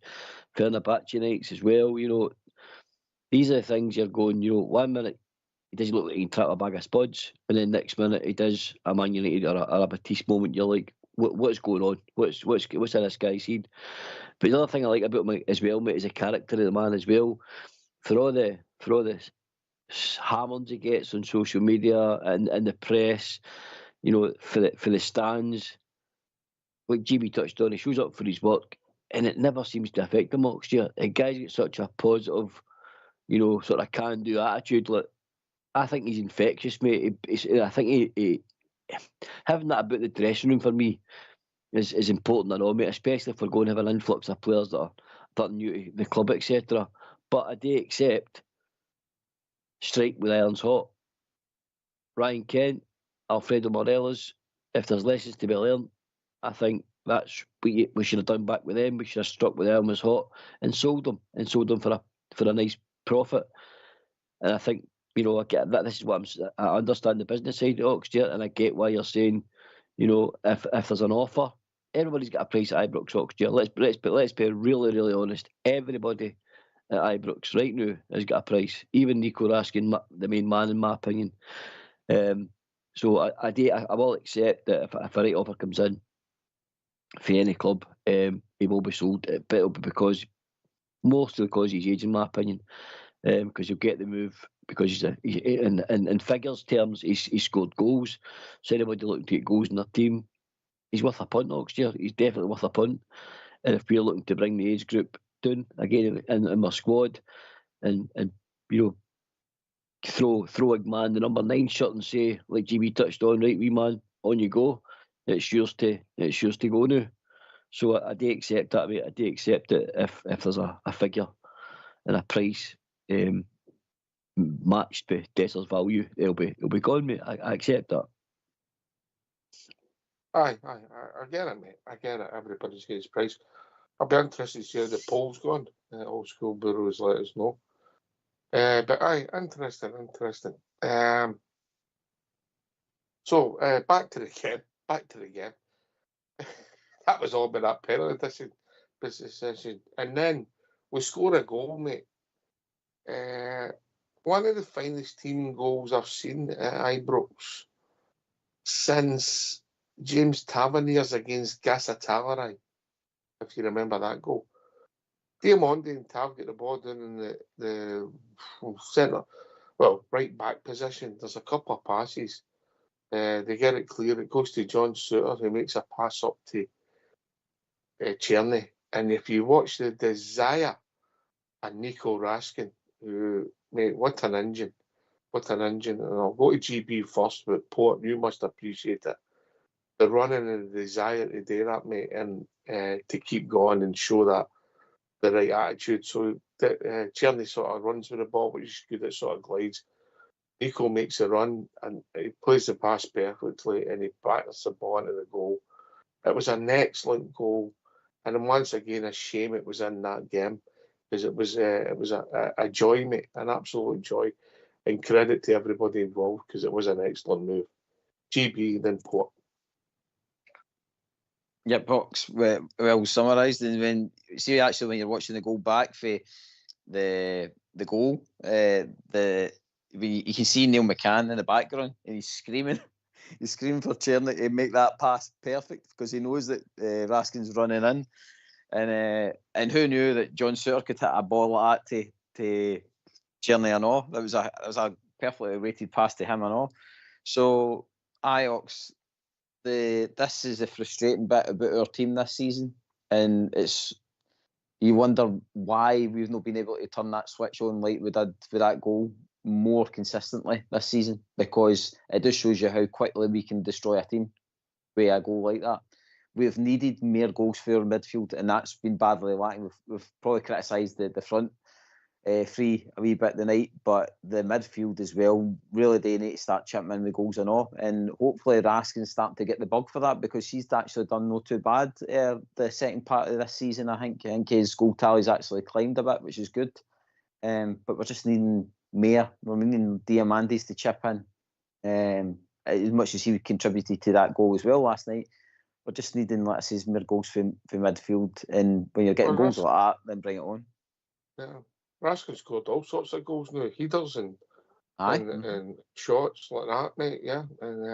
Fenerbahce nights as well. You know, these are the things you're going, 1 minute he doesn't look like he can trap a bag of spuds, and then next minute he does a Man United or a Batiste moment. You're like, what's going on? What's in this guy's head? But the other thing I like about him as well, mate, is the character of the man as well. For all the hammers he gets on social media and the press, for the stands, like GB touched on, he shows up for his work, and it never seems to affect him. The guy's got such a positive, sort of can-do attitude. Like, I think he's infectious, mate. I think he having that about the dressing room for me is important and all, mate, especially if we're going to have an influx of players that are new to the club, etc. But I do accept strike with irons hot. Ryan Kent, Alfredo Morelos, if there's lessons to be learned, I think that's we should have done back with them. We should have struck with them as hot and sold them for a nice profit. And I think, I get that. This is what I understand the business side of Oxdear, and I get why you're saying, if there's an offer, everybody's got a price at Ibrox, Oxdear. Let's be really, really honest. Everybody at Ibrox right now has got a price. Even Nico Raskin, the main man in my opinion. So I will accept that if a right offer comes in for any club, he will be sold, but it'll be mostly because he's age, in my opinion. Because you'll get the move because in figures terms he's scored goals. So anybody looking to get goals in their team, he's worth a punt next year. He's definitely worth a punt. And if we're looking to bring the age group down again in our squad, and throw a man the number 9 shirt and say, like GB touched on, right, wee man, on you go. It's yours to go now. So I do accept that, mate. I do accept it if there's a figure and a price matched with Dessers' value, it'll be gone, mate. I accept that. I get it, mate. I get it. Everybody's got his price. I'll be interested to see how the poll's gone. Old School Bureaus let us know. But interesting. So back to the game. That was all about that penalty decision. And then we score a goal, mate. One of the finest team goals I've seen at Ibrox since James Tavernier's against Gassatallaray, if you remember that goal. Diamondi and Tav get the ball down in the centre, right back position. There's a couple of passes. They get it clear. It goes to John Suter, who makes a pass up to Czerny. And if you watch the desire of Nico Raskin, who, mate, what an engine. And I'll go to GB first, but Port, you must appreciate it. The running and the desire to do that, mate, and to keep going and show that the right attitude. So Czerny sort of runs with the ball, which is good. It sort of glides. Nico makes a run and he plays the pass perfectly and he batters the ball into the goal. It was an excellent goal, and once again a shame it was in that game because it was a joy, mate, an absolute joy, and credit to everybody involved because it was an excellent move. GB then Port. Yep, Box well summarised. And when you're watching the goal back for the goal, you can see Neil McCann in the background and he's screaming. He's screaming for Czerny to make that pass perfect because he knows that Raskin's running in. And who knew that John Suter could hit a ball like that to Czerny and all? That was a perfectly rated pass to him and all. So Ajax, this is the frustrating bit about our team this season, and you wonder why we've not been able to turn that switch on like we did for that goal more consistently this season, because it just shows you how quickly we can destroy a team with a goal like that. We've needed more goals for our midfield, and that's been badly lacking. We've probably criticised the front three a wee bit tonight, but the midfield as well, really they need to start chipping in with goals and all, and hopefully Raskin's starting to get the bug for that, because he's actually done no too bad the second part of this season. I think his goal tally's actually climbed a bit, which is good, but we're just needing more. We're needing Diamandis to chip in, as much as he contributed to that goal as well last night. We're just needing, let's say, more goals for midfield, and when you're getting goals like that, then bring it on. Yeah. Raskin scored all sorts of goals now, headers and shots like that, mate. Yeah, and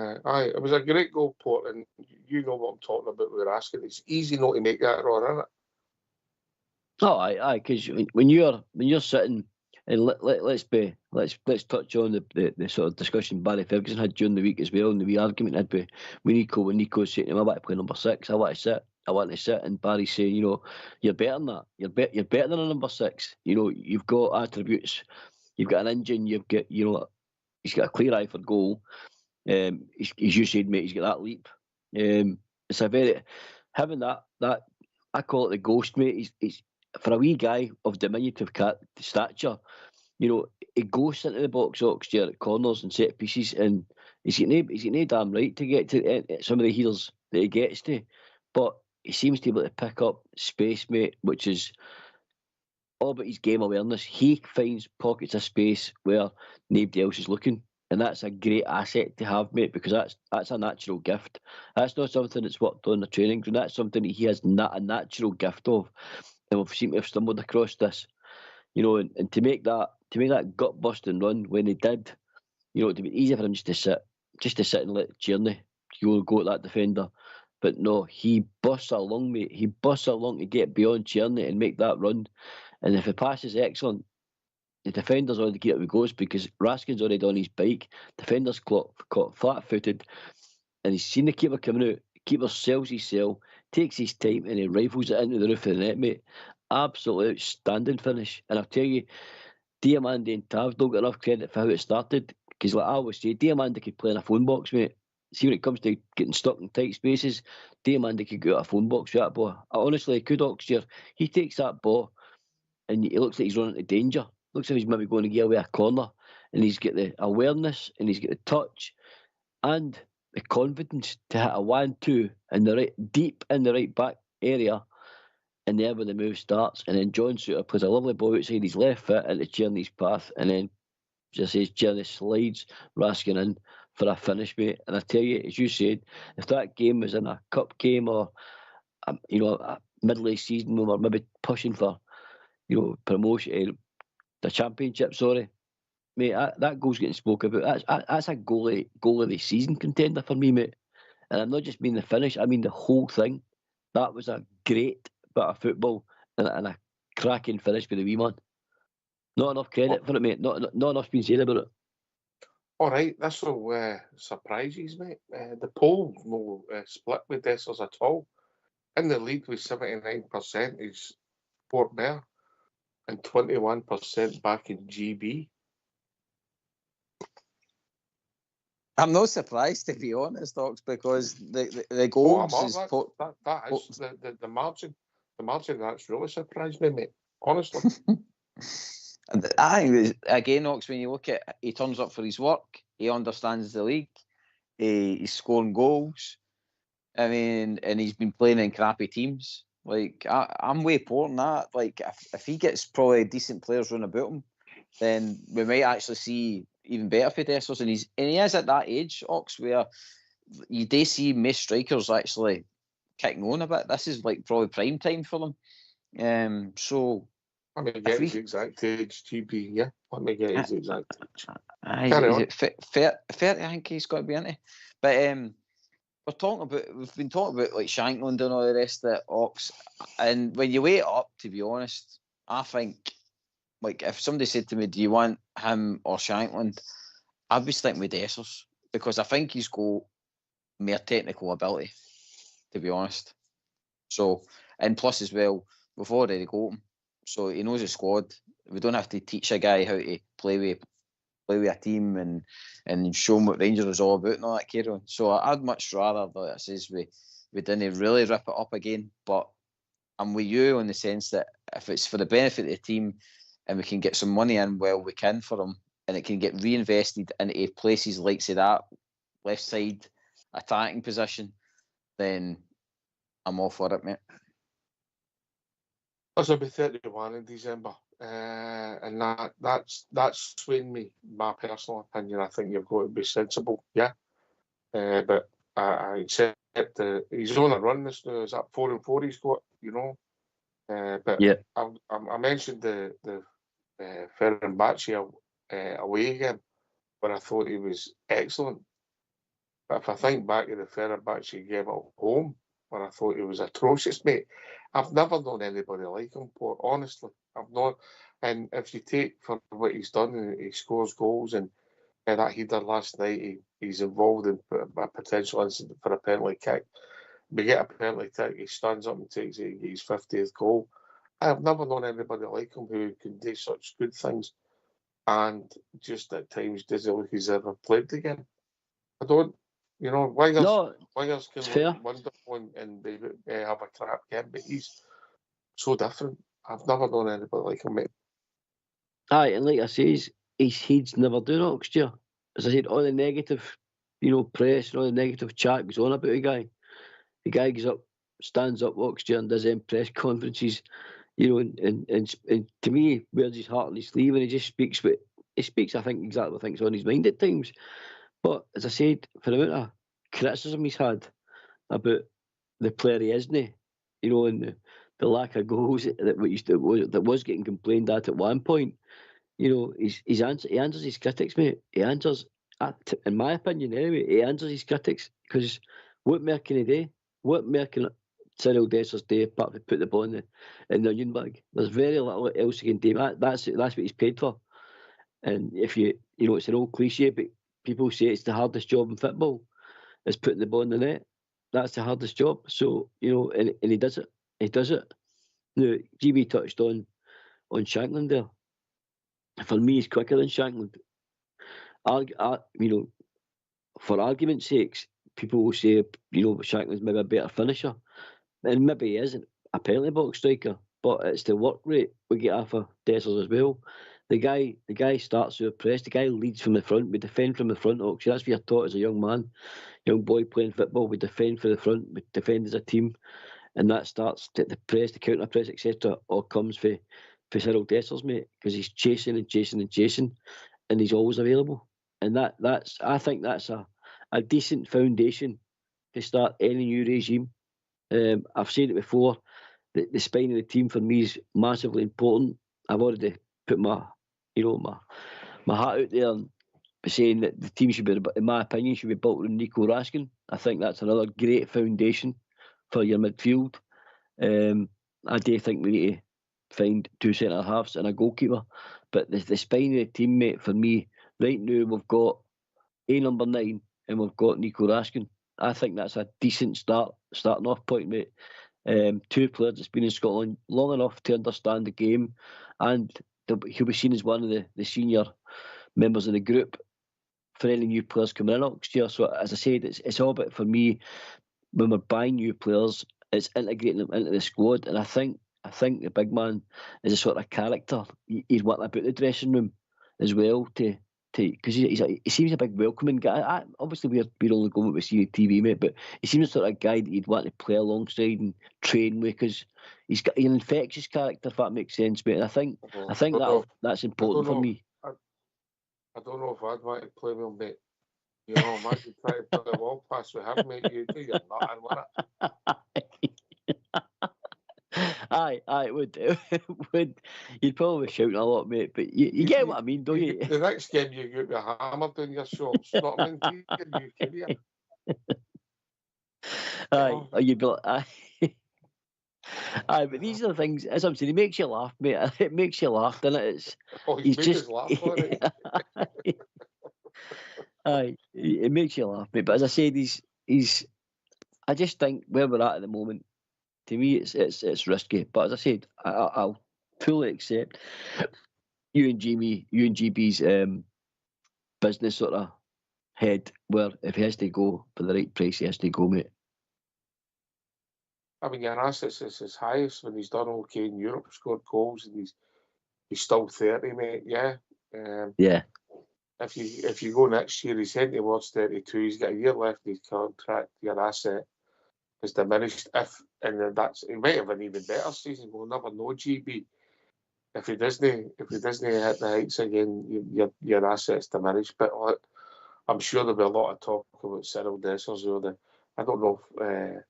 it was a great goal, Port, and you know what I'm talking about with Raskin. It's easy not to make that run, isn't it? Oh, aye, because when you're sitting, and let's touch on the sort of discussion Barry Ferguson had during the week as well, and the wee argument had with Nico, when Nico's saying to him, I want to play number 6, I want to sit, and Barry's saying, you're better than that. You're better than a number 6. You've got attributes, you've got an engine, you've got, he's got a clear eye for goal. As you said, mate, he's got that leap. It's a very, having that I call it the ghost, mate. He's for a wee guy of diminutive stature, he goes into the box at corners and set pieces, and he's got no damn right to get to some of the headers that he gets to, but he seems to be able to pick up space, mate, which is all about his game awareness. He finds pockets of space where nobody else is looking, and that's a great asset to have, mate, because that's a natural gift. That's not something that's worked on the training ground. That's something that he has a natural gift of, and we've seemed to have stumbled across this, and to make that gut busting run when he did, it'd be easy for him just to sit. just to sit and let Tierney go at that defender. But no, he busts along, mate. He busts along to get beyond Tierney and make that run. And if the pass is excellent, the defender's already get up he goes because Raskin's already on his bike. Defender's caught flat-footed, and he's seen the keeper coming out. Keeper sells his cell, takes his time, and he rifles it into the roof of the net, mate. Absolutely outstanding finish. And I'll tell you, Diamande and Tav don't get enough credit for how it started. Because like I always say, Diamande could play in a phone box, mate. See, when it comes to getting stuck in tight spaces, Diamande could go out a phone box with that ball. Honestly, Oxford, he takes that ball and he looks like he's running into danger. Looks like he's maybe going to get away a corner, and he's got the awareness and he's got the touch and the confidence to hit a 1-2 in the right, deep in the right back area, and there where the move starts. And then John Suter plays a lovely ball outside his left foot into Tierney's path, and then just says Tierney slides Raskin in for a finish, mate. And I tell you, as you said, if that game was in a cup game or a middle of the season when we're maybe pushing for promotion, the championship, mate, that goal's getting spoken about. That's a goal of the season contender for me, mate. And I'm not just mean the finish, I mean the whole thing. That was a great bit of football and a cracking finish for the wee man. Not enough credit for it, mate. Not enough's been said about it. All right, this will surprise you, mate. The poll no split with Dessers at all. In the league with 79% is Port Mayor and 21% back in GB. I'm not surprised, to be honest, Ox, because the goals is the margin. The margin that's really surprised me, mate. Honestly. I think, again, Ox, when you look at he turns up for his work, he understands the league, he's scoring goals. I mean, and he's been playing in crappy teams. Like, I'm way poor than that. Like, if he gets probably decent players running about him, then we might actually see even better for Dessers. And he is at that age, Ox, where you do see most strikers actually kicking on a bit. This is like probably prime time for them. So let me get his exact age, GB. Yeah, let me get his exact age. Is it 30? I think he's got to be into. But we've been talking about like Shankland and all the rest of it, Ox. And when you weigh it up, to be honest, I think, like, if somebody said to me, do you want him or Shankland, I'd be sticking with Dessers, because I think he's got more technical ability, to be honest. So, and plus as well, we've already got him, so he knows the squad. We don't have to teach a guy how to play with a team and show him what Rangers is all about and all that carry on. So I'd much rather that it says we didn't really rip it up again. But I'm with you in the sense that if it's for the benefit of the team and we can get some money in, well, we can for them, and it can get reinvested into places like, say, that left side attacking position, then I'm all for it, mate. This will be 31 in December, and that's swaying me. My personal opinion, I think you've got to be sensible, yeah. But I accept he's on a run this now. Is that 4-4 he's got, But yeah, I mentioned the Fenerbahce away again, but I thought he was excellent. But if I think back to the Fenerbahce game at home, where I thought he was atrocious, mate, I've never known anybody like him, Port, honestly. I've not. And if you take for what he's done, he scores goals, and that header last night, he's involved in a potential incident for a penalty kick. We get a penalty kick, he stands up and takes it, his 50th goal. I've never known anybody like him who can do such good things and just at times doesn't look he's ever played again. I don't. Wingers can look wonderful and they have a crap game, but he's so different. I've never known anybody like him, mate. Aye, and like I say, his head's never done next year. As I said, all the negative, press and all the negative chat goes on about the guy. The guy gets up, stands up next year and does them press conferences, and to me, wears his heart on his sleeve and he just speaks I think, exactly what things on his mind at times. But as I said, for the amount of criticism he's had about the player he isn't, and the lack of goals that was getting complained at one point, he answers his critics, mate. He answers in my opinion anyway, he answers his critics, because what more can he do? What more can Cyriel Dessers do apart from put the ball in the onion bag? There's very little else he can do. That's what he's paid for. And if you know, it's an old cliche, but people say it's the hardest job in football, is putting the ball in the net. That's the hardest job. So, you know, and he does it. He does it. Now, GB touched on Shankland there. For me, he's quicker than Shankland. You know, for argument's sakes, people will say, you know, Shankland's maybe a better finisher. And maybe he isn't a penalty box striker, but it's the work rate we get off of Dessers as well. The guy starts with a press. The guy leads from the front. We defend from the front. Actually, that's what you're taught as a young man, young boy playing football. We defend for the front. We defend as a team, and that starts the press, the counter press, etc. All comes for Cyriel Dessers, mate, because he's chasing and chasing and chasing, and he's always available. And that's I think that's a decent foundation to start any new regime. I've said it before. The spine of the team for me is massively important. I've already put my hat out there and saying that the team should be, in my opinion, should be built on Nico Raskin. I think that's another great foundation for your midfield. I do think we need to find two centre halves and a goalkeeper. But the spine of the team, mate, for me, right now we've got a number 9 and we've got Nico Raskin. I think that's a decent starting off point, mate. Two players that's been in Scotland long enough to understand the game, and he'll be seen as one of the senior members of the group for any new players coming in next year. So, as I said, it's all about, for me, when we're buying new players, it's integrating them into the squad. And I think the big man is a sort of character. He's what about the dressing room as well, because he seems a big welcoming guy. Obviously, we're only going what we see on TV, mate, but he seems the sort of guy that you'd want to play alongside and train with, because he's got an infectious character, if that makes sense, mate. And I think that's important for me. I don't know if I'd want to play with him, mate. You know, imagine trying to play a wall pass with him, mate. You're nothing with it. Aye, it would. You'd probably be shouting a lot, mate, but you get what I mean, don't you? The next game you get your hammer down your shorts, not in your career. Aye, you'd be like, aye. Aye, but these are the things, as I'm saying, it makes you laugh, mate. It makes you laugh, doesn't it? He's just laugh on it. Aye, it makes you laugh, mate. But as I said, he's. I just think where we're at the moment, to me, it's risky. But as I said, I'll fully accept you and GB's business sort of head, where if he has to go for the right price, he has to go, mate. I mean, your assets is his highest when he's done okay in Europe, scored goals, and he's still 30, mate. Yeah. Yeah. If you go next year, he's heading towards 32. He's got a year left in his contract. Your asset is diminished. He might have an even better season. We'll never know, GB. If he doesn't hit the heights again, your assets diminished. But I'm sure there'll be a lot of talk about Cyriel Dessers. I don't know if.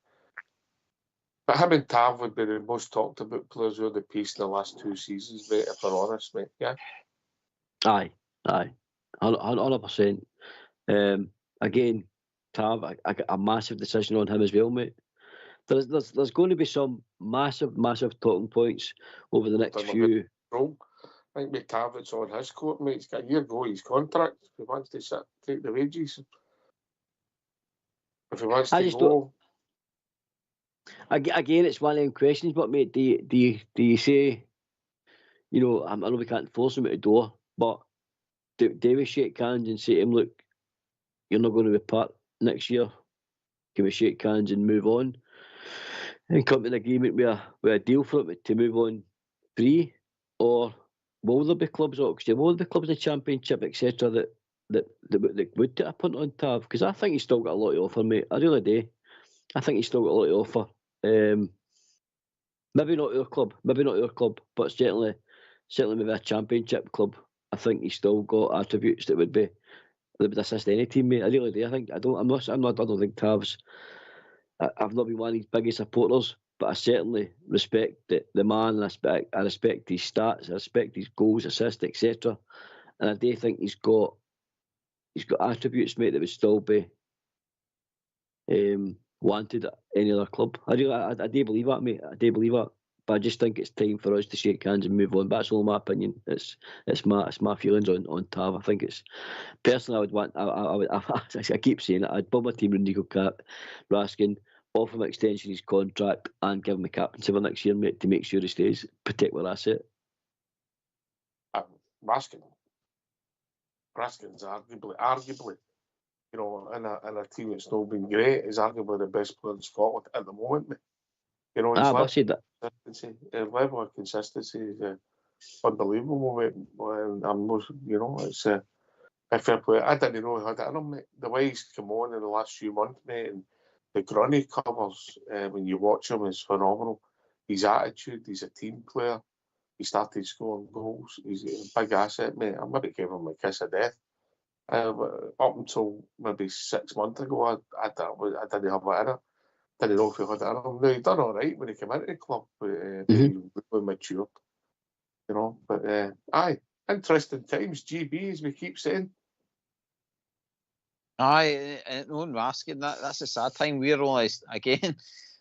But him and Tav would be the most talked about players of the piece in the last 2 seasons, mate, if we're honest, mate. Yeah. Aye. 100%. Again, Tav, I got a massive decision on him as well, mate. There's going to be some massive talking points over the next few. I think with Tav, it's on his court, mate. He's got a year ago his contract. If he wants to take the wages, if he wants to go. Again, it's one of them questions, but mate, do you say, you know, I know we can't force him out the door, but do we shake hands and say to him, look, you're not going to be part next year? Can we shake hands and move on and come to an agreement with a deal for it to move on free? Or will there be clubs, Oxford? Will there be clubs in the Championship, etc., that would take a punt on Tav? Because I think he's still got a lot to offer, mate. I really do. I think he's still got a lot to offer. Maybe not our club, but certainly maybe a Championship club. I think he's still got attributes that would assist any team, mate. I really do. I don't think Tav's. I've not been one of his biggest supporters, but I certainly respect the man. I respect his stats. I respect his goals, assists, etc. And I do think he's got he's got attributes, mate, that would still be wanted at any other club. I do believe that, mate. I do believe that. But I just think it's time for us to shake hands and move on. That's all my opinion. It's my feelings on Tav. I think it's personally, I would want. I keep saying it. I'd build my team with Nico Raskin, offer him extension his contract, and give him the captaincy for next year, mate, to make sure he stays. Particular asset. Raskin's arguably, you know, in a team that's not been great, is arguably the best player in Scotland at the moment, mate. You know, his level of consistency is unbelievable, mate. And you know, it's a fair play. I didn't know he had it in him, mate. The way he's come on in the last few months, mate, and the ground he covers when you watch him is phenomenal. His attitude, he's a team player. He started scoring goals. He's a big asset, mate. I maybe gave him a kiss of death. Up until maybe 6 months ago, I didn't have it in it. Didn't know if he had it in him. No, he done all right when he came into the club, but he really matured, you know. But aye, interesting times, GB, as we keep saying. Aye, and on Raskin, that's a sad time. We're only, again,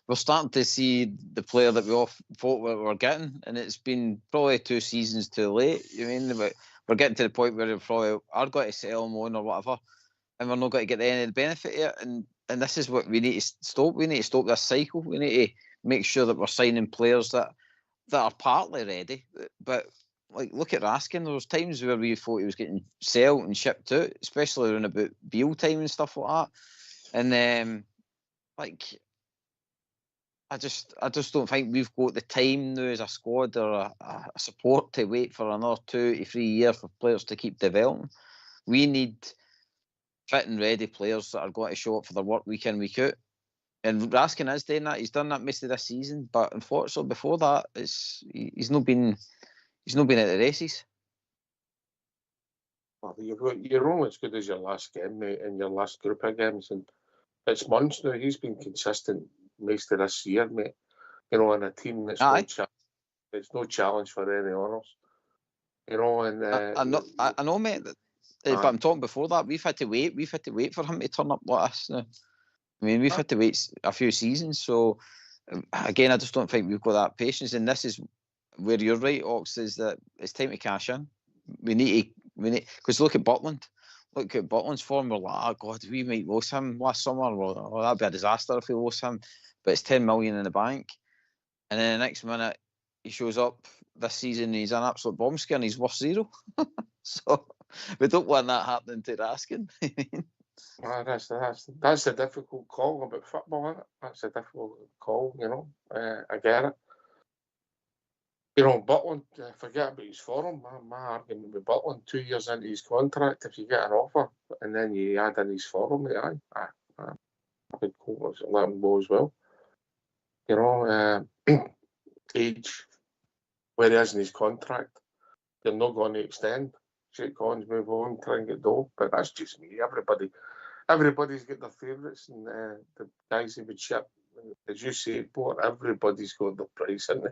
we're starting to see the player that we all thought we were getting, and it's been probably 2 seasons too late. I mean, we're getting to the point where we probably are going to sell him on or whatever, and we're not going to get any of the benefit of it. And this is what we need to stop. We need to stop this cycle. We need to make sure that we're signing players that are partly ready. But like, look at Raskin. There was times where we thought he was getting sold and shipped out, especially around about Beale time and stuff like that. And like, I just don't think we've got the time now as a squad or a support to wait for another 2 to 3 years for players to keep developing. We need fit and ready players that are going to show up for their work week in, week out. And Raskin is doing that. He's done that most of this season, but unfortunately before that, he's not been at the races. Well, you're only as good as your last game, mate, and your last group of games, and it's months now. He's been consistent most of this year, mate. You know, in a team that's no challenge for any honours. You know, and I know, mate. But I'm talking before that. We've had to wait. We've had to wait for him to turn up like this now. I mean, we've had to wait a few seasons. So again, I just don't think we've got that patience. And this is where you're right, Ox, is that it's time to cash in. We need because look at Butland. Look at Butland's form. We're like, oh God, we might lose him last summer. Well, that'd be a disaster if we lose him. But it's 10 million in the bank, and then the next minute he shows up this season and he's an absolute bomb scare and he's worth 0. So we don't want that happening to Raskin. That's a difficult call about football, isn't it? That's a difficult call, you know. I get it. You know, Butland, forget about his form. My argument with Butland, 2 years into his contract, if you get an offer and then you add in his form, I would let him go as well. You know, age, where he is in his contract, they're not going to extend. Shake hands, move on, try and get dough. But that's just me. Everybody's got their favourites, and the guys who would ship, as you say, Port, everybody's got their price, isn't they?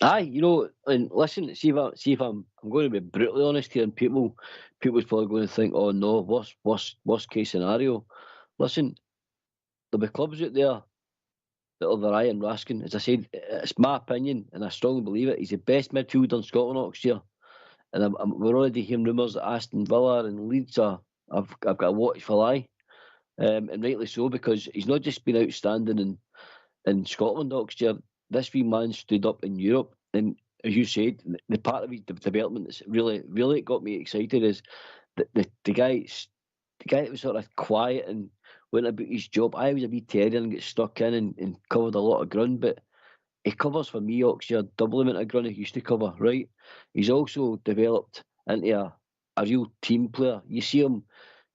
Aye, you know, and listen, see if I'm going to be brutally honest here, and people's probably going to think, oh no, worst case scenario. Listen, there'll be clubs out there that are their eye on Raskin. As I said, it's my opinion, and I strongly believe it. He's the best midfielder in Scotland next year, and we're already hearing rumours that Aston Villa and Leeds I've got a watchful eye, and rightly so, because he's not just been outstanding in Scotland next year. This wee man stood up in Europe, and as you said, the part of his development that's really got me excited is the guy that was sort of quiet and went about his job. I was a wee terrier and get stuck in and covered a lot of ground, but he covers for me, Oxford, double amount of ground he used to cover, right? He's also developed into a real team player. You see him,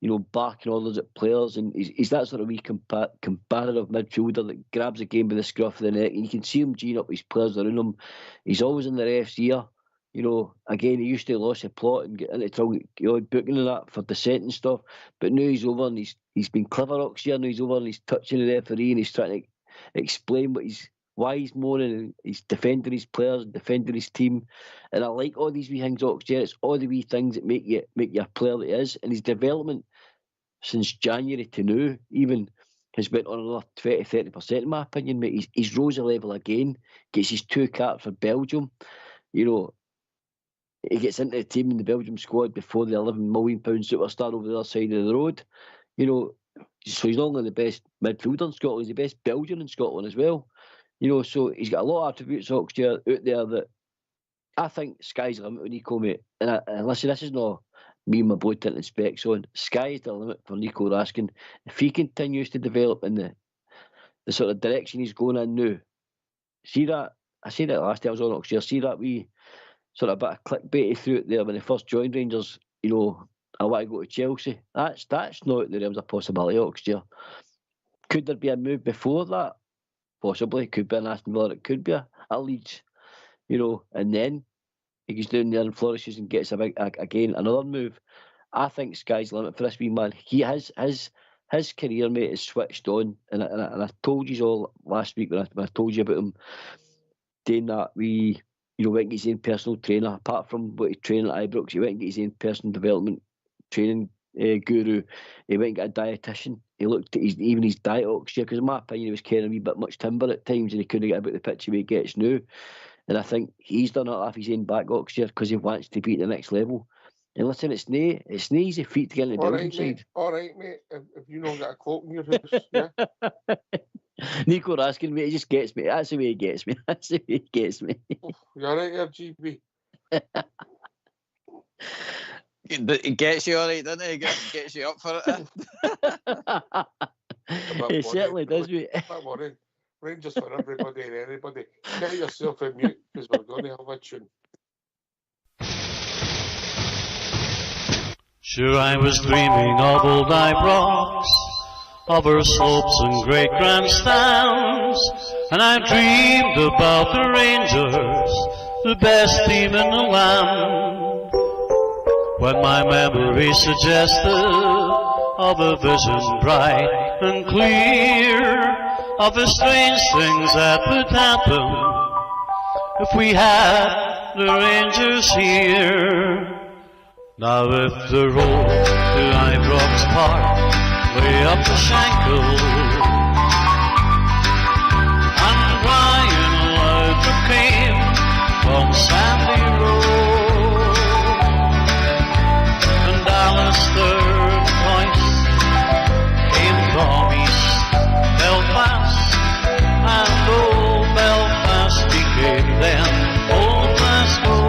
you know, barking orders at players, and he's that sort of wee comparative midfielder that grabs a game by the scruff of the neck, and you can see him geeing up his players around him. He's always in the ref's ear. You know, again, he used to lose the plot and get into trouble, you know, booking and that for dissent and stuff, but now he's over and he's been clever Oxford, now he's over and he's touching the referee and he's trying to explain what why he's moaning, he's defending his players, defending his team. And I like all these wee things, Oxford. It's all the wee things that make you a player that he is. And his development since January to now even has went on another 20-30% in my opinion, mate. He's rose a level again, gets his 2 caps for Belgium. You know, he gets into the team in the Belgium squad before the £11 million superstar over the other side of the road. You know, so he's not only the best midfielder in Scotland, he's the best Belgian in Scotland as well. You know, so he's got a lot of attributes, Oxford, out there that I think sky's the limit with Nico, mate. And listen, this is not me and my blue tinted specs on. Sky's the limit for Nico Raskin. If he continues to develop in the sort of direction he's going in now, see that, I said that last day I was on Oxford, see that wee sort of bit of clickbait through it there when he first joined Rangers, you know, I want to go to Chelsea. That's not the realms of possibility, Oxford. Could there be a move before that? Possibly. Could be an Aston Villa, it could be a Leeds, you know, and then he goes down there and flourishes and gets again another move. I think sky's the limit for this wee man. He has his career, mate, is switched on, and I told you all last week when I told you about him doing that went and get his own personal trainer. Apart from what he trained at Ibrox, he went and get his own personal development training guru. He went and got a dietitian. He looked at even his diet, because in my opinion he was carrying a wee bit much timber at times and he couldn't get about the pitch he gets now. And I think he's done it off his own back, Oxford, because he wants to be at the next level. And listen, it's no easy feat to get in the Belgium side. All right, mate. If you don't got a cloak in your house, yeah. Nico Raskin, mate, he just gets me. That's the way he gets me. That's the way he gets me. You all right there, GB? It gets you all right, doesn't it? It gets you up for it. He certainly does, mate. Don't worry. Rangers for everybody and anybody. Get yourself in mute, because we're going to have a tune. Sure, I was dreaming of old Ibrox, of her slopes and great grandstands, and I dreamed about the Rangers, the best team in the land. When my memory suggested of a vision bright and clear, of the strange things that would happen if we had the Rangers here. Now if the road to Ibrox Park way up the Shankill, and Brian Laudrup came from Sandy Road, and Alistair Price came from East Belfast, and old Belfast became then old Glasgow.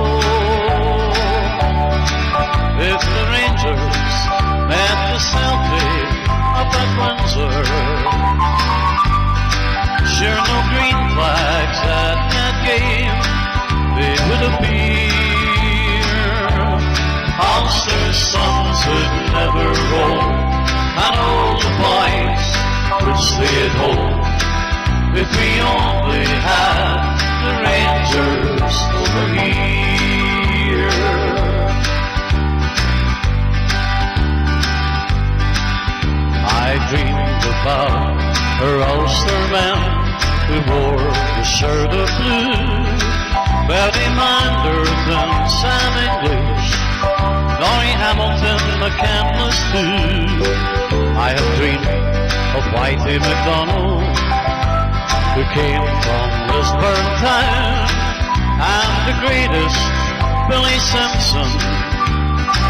If the Rangers met the Celtic up at Windsor, sure no green flags at that game they would appear. Ulster's sons would never roll, and all the boys would stay at home if we only had the Rangers over here. I dreamed about her Ulster man who wore the shirt of blue, Bertie Manders and Sam English, Norrie Hamilton, McCandless too. I have dreamed of Whitey MacDonald, who came from Lisburn town, and the greatest Billy Simpson,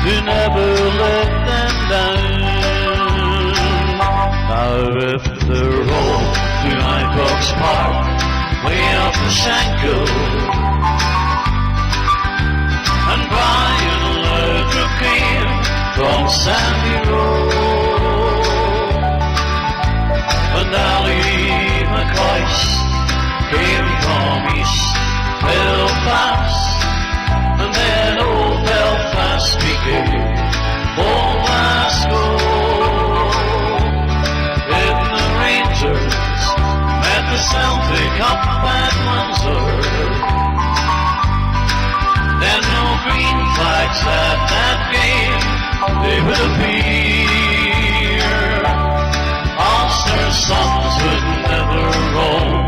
who never let them down. Now if the road to Ibrox Park way up the Shankill, and Brian Laudrup came from Sandy Road, and Ali McCoist came from East Belfast, and then old Belfast became old Glasgow. Met the Celtic up at Windsor, then no green flags at that game they would appear. Ulster's sons would never roam.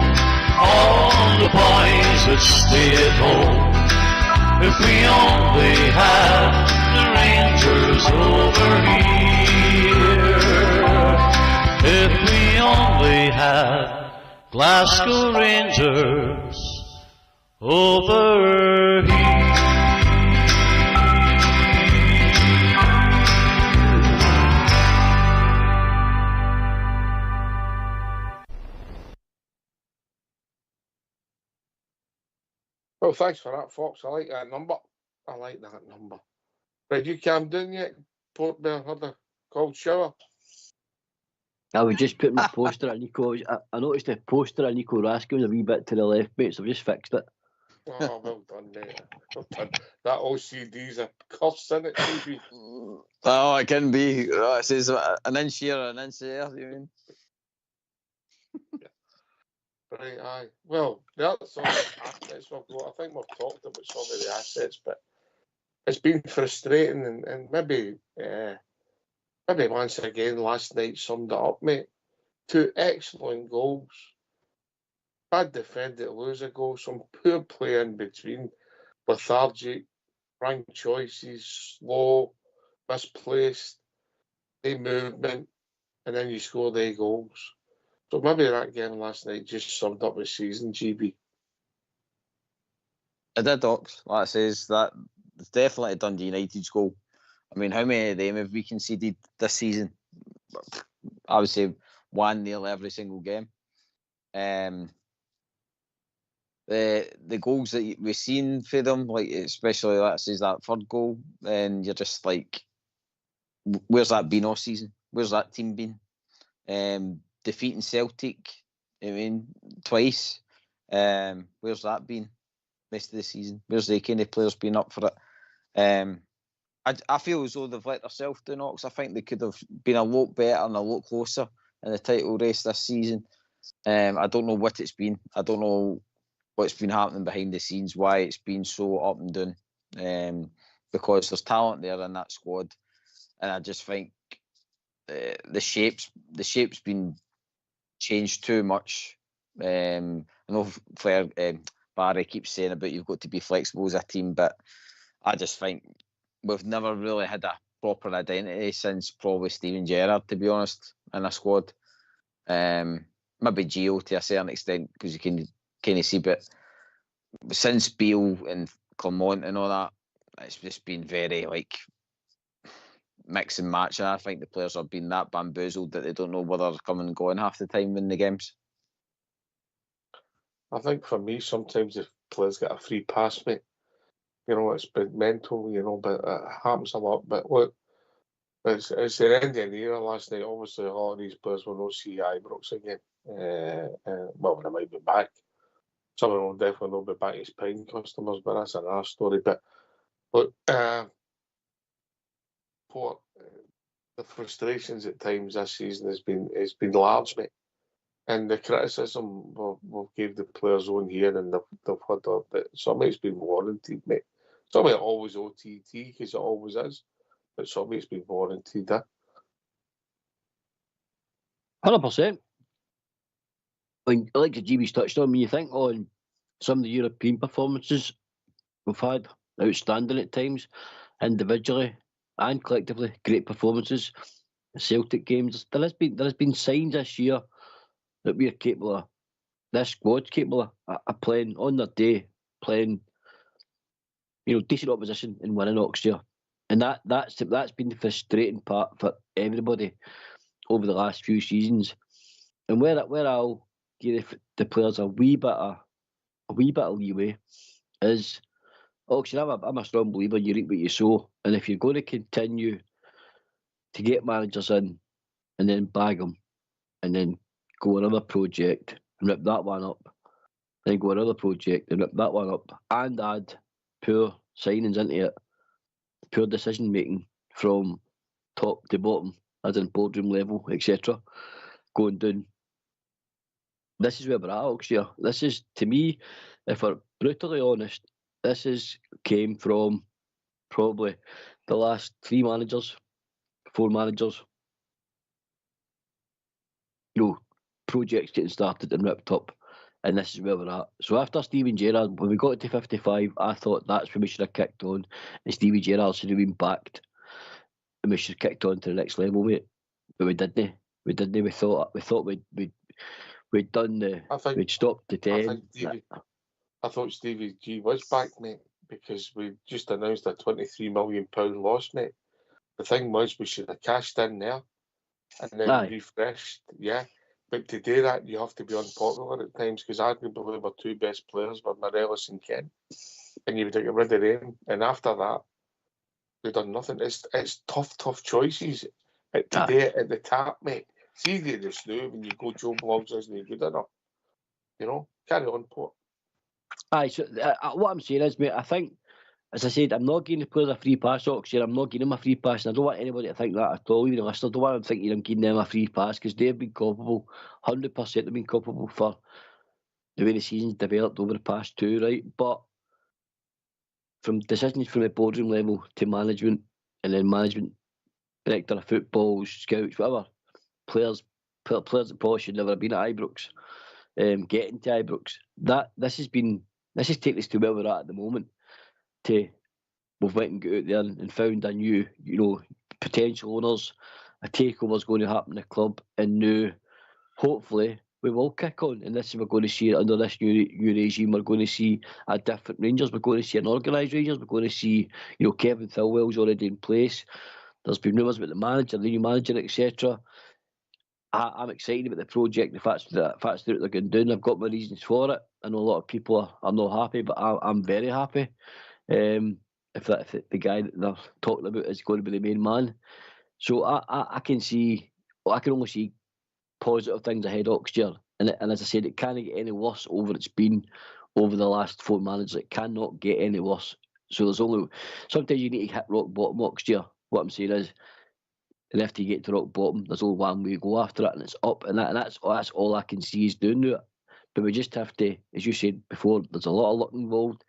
would stay at home. If we only had the Rangers over here. If we only had Glasgow Rangers over here. Well, thanks for that, Fox. I like that number. Right, you calmed down yet? Port Bear had a cold shower. I was just putting my poster at Nico. I noticed the poster at Nico Raskin was a wee bit to the left, mate, so I've just fixed it. Oh, well done, mate. Well done. That OCD's a curse, isn't it, TV? Oh, it can be. It says an inch here, an inch there, you mean? Right, aye. Well, the other sort of assets we've got, I think we've talked about some of the assets, but it's been frustrating and maybe once again last night summed it up, mate. 2 excellent goals. Bad defending to lose a goal, some poor play in between, lethargic, wrong choices, slow, misplaced, no movement, and then you score the goals. So maybe that game last night just summed up the season, GB. It did, Ox. Like it says, that it's definitely Dundee United's goal. I mean, how many of them have we conceded this season? I would say 1 nearly every single game. The goals that we've seen for them, like especially that says that third goal, and you're just like, where's that been all season? Where's that team been? Defeating Celtic, I mean, twice. Where's that been? Rest of the season. Where's the kind of players been up for it? I feel as though they've let themselves down, Ox. I think they could have been a lot better and a lot closer in the title race this season. I don't know what it's been. I don't know what's been happening behind the scenes, why it's been so up and down. Because there's talent there in that squad, and I just think the shape's been changed too much. I know Barry keeps saying about you've got to be flexible as a team, but I just think we've never really had a proper identity since probably Steven Gerrard, to be honest, in a squad. Maybe Gio to a certain extent, because you can kind of see, but since Beale and Clermont and all that, it's just been very like mix and match, and I think the players have been that bamboozled that they don't know whether they're coming and going half the time in the games. I think for me, sometimes if players get a free pass, mate, you know, it's been mental, you know, but it happens a lot. But look, it's the end of the year last night. Obviously, a lot of these players will not see Ibrox again. Well, they might be back. Some of them will definitely not be back as paying customers, but that's another story. But look, Port, the frustrations at times this season has been large, mate. And the criticism we've gave the players on here, and they've had that some of it's been warranted, mate. Some of it always OTT, because it always is, but some of it's been warranted. 100%. Like the GB's touched on, when you think on some of the European performances we've had, outstanding at times, individually and collectively, great performances. The Celtic games, there has been signs this year that we're capable of, this squad's capable of playing on their day, playing, you know, decent opposition and winning Oxford. And that's been the frustrating part for everybody over the last few seasons. And where I'll give the players a wee bit of leeway is, Oxford, I'm a strong believer you reap what you sow. And if you're going to continue to get managers in and then bag them and then go another project and rip that one up, then go another project and rip that one up, and add poor signings into it, poor decision making from top to bottom, as in boardroom level, etc., going down. This is where we're at, Oxford. This is, to me, if we're brutally honest, this came from probably the last 4 managers. You know, projects getting started and ripped up, And this is where we're at. So after Steven Gerrard, when we got to 55, I thought that's when we should have kicked on, and Steven Gerrard should have been backed, and we should have kicked on to the next level, mate. But we didn't. We didn't. We thought we'd done the. We'd stopped the 10. I thought Stevie G was back, mate, because we just announced a £23 million loss, mate. The thing was, we should have cashed in there and then refreshed, yeah. But to do that, you have to be unpopular at times, because arguably our two best players were Morelos and Kent, and you would get rid of them. And after that, we've done nothing. It's tough choices today at the top, mate. It's easy to snooze when you go Joe Bloggs isn't good enough. You know, carry on, Port. Aye, so what I'm saying is, mate, I think, as I said, I'm not giving the players a free pass, Oxford. I'm not giving them a free pass, and I don't want anybody to think that at all. Even the listener, I don't want them thinking I'm giving them a free pass, because they've been culpable. 100% they've been culpable for the way the season's developed over the past two, right? But from decisions from the boardroom level to management, and then management, director of football, scouts, whatever, players that probably should never have been at Ibrox, getting to Ibrox. This has taken us to where we're at the moment. We've went and got out there and found a new, potential owners. A takeover's going to happen in the club, and now, hopefully, we will kick on. And this is, we're going to see under this new regime. We're going to see a different Rangers. We're going to see an organised Rangers. We're going to see, Kevin Thilwell's already in place. There's been rumours about the manager, the new manager, etc. I'm excited about the project. The fact that they're going down. I've got my reasons for it. I know a lot of people are not happy, but I'm very happy. If the guy that they're talking about is going to be the main man. So I can only see positive things ahead Oxford. And as I said, it can't get any worse it's been over the last 4 managers. It cannot get any worse. So sometimes you need to hit rock bottom, Oxford. What I'm saying is, and after you get to rock bottom, there's only one way to go after it, and it's up. And that's all I can see is doing it. But we just have to, as you said before, there's a lot of luck involved.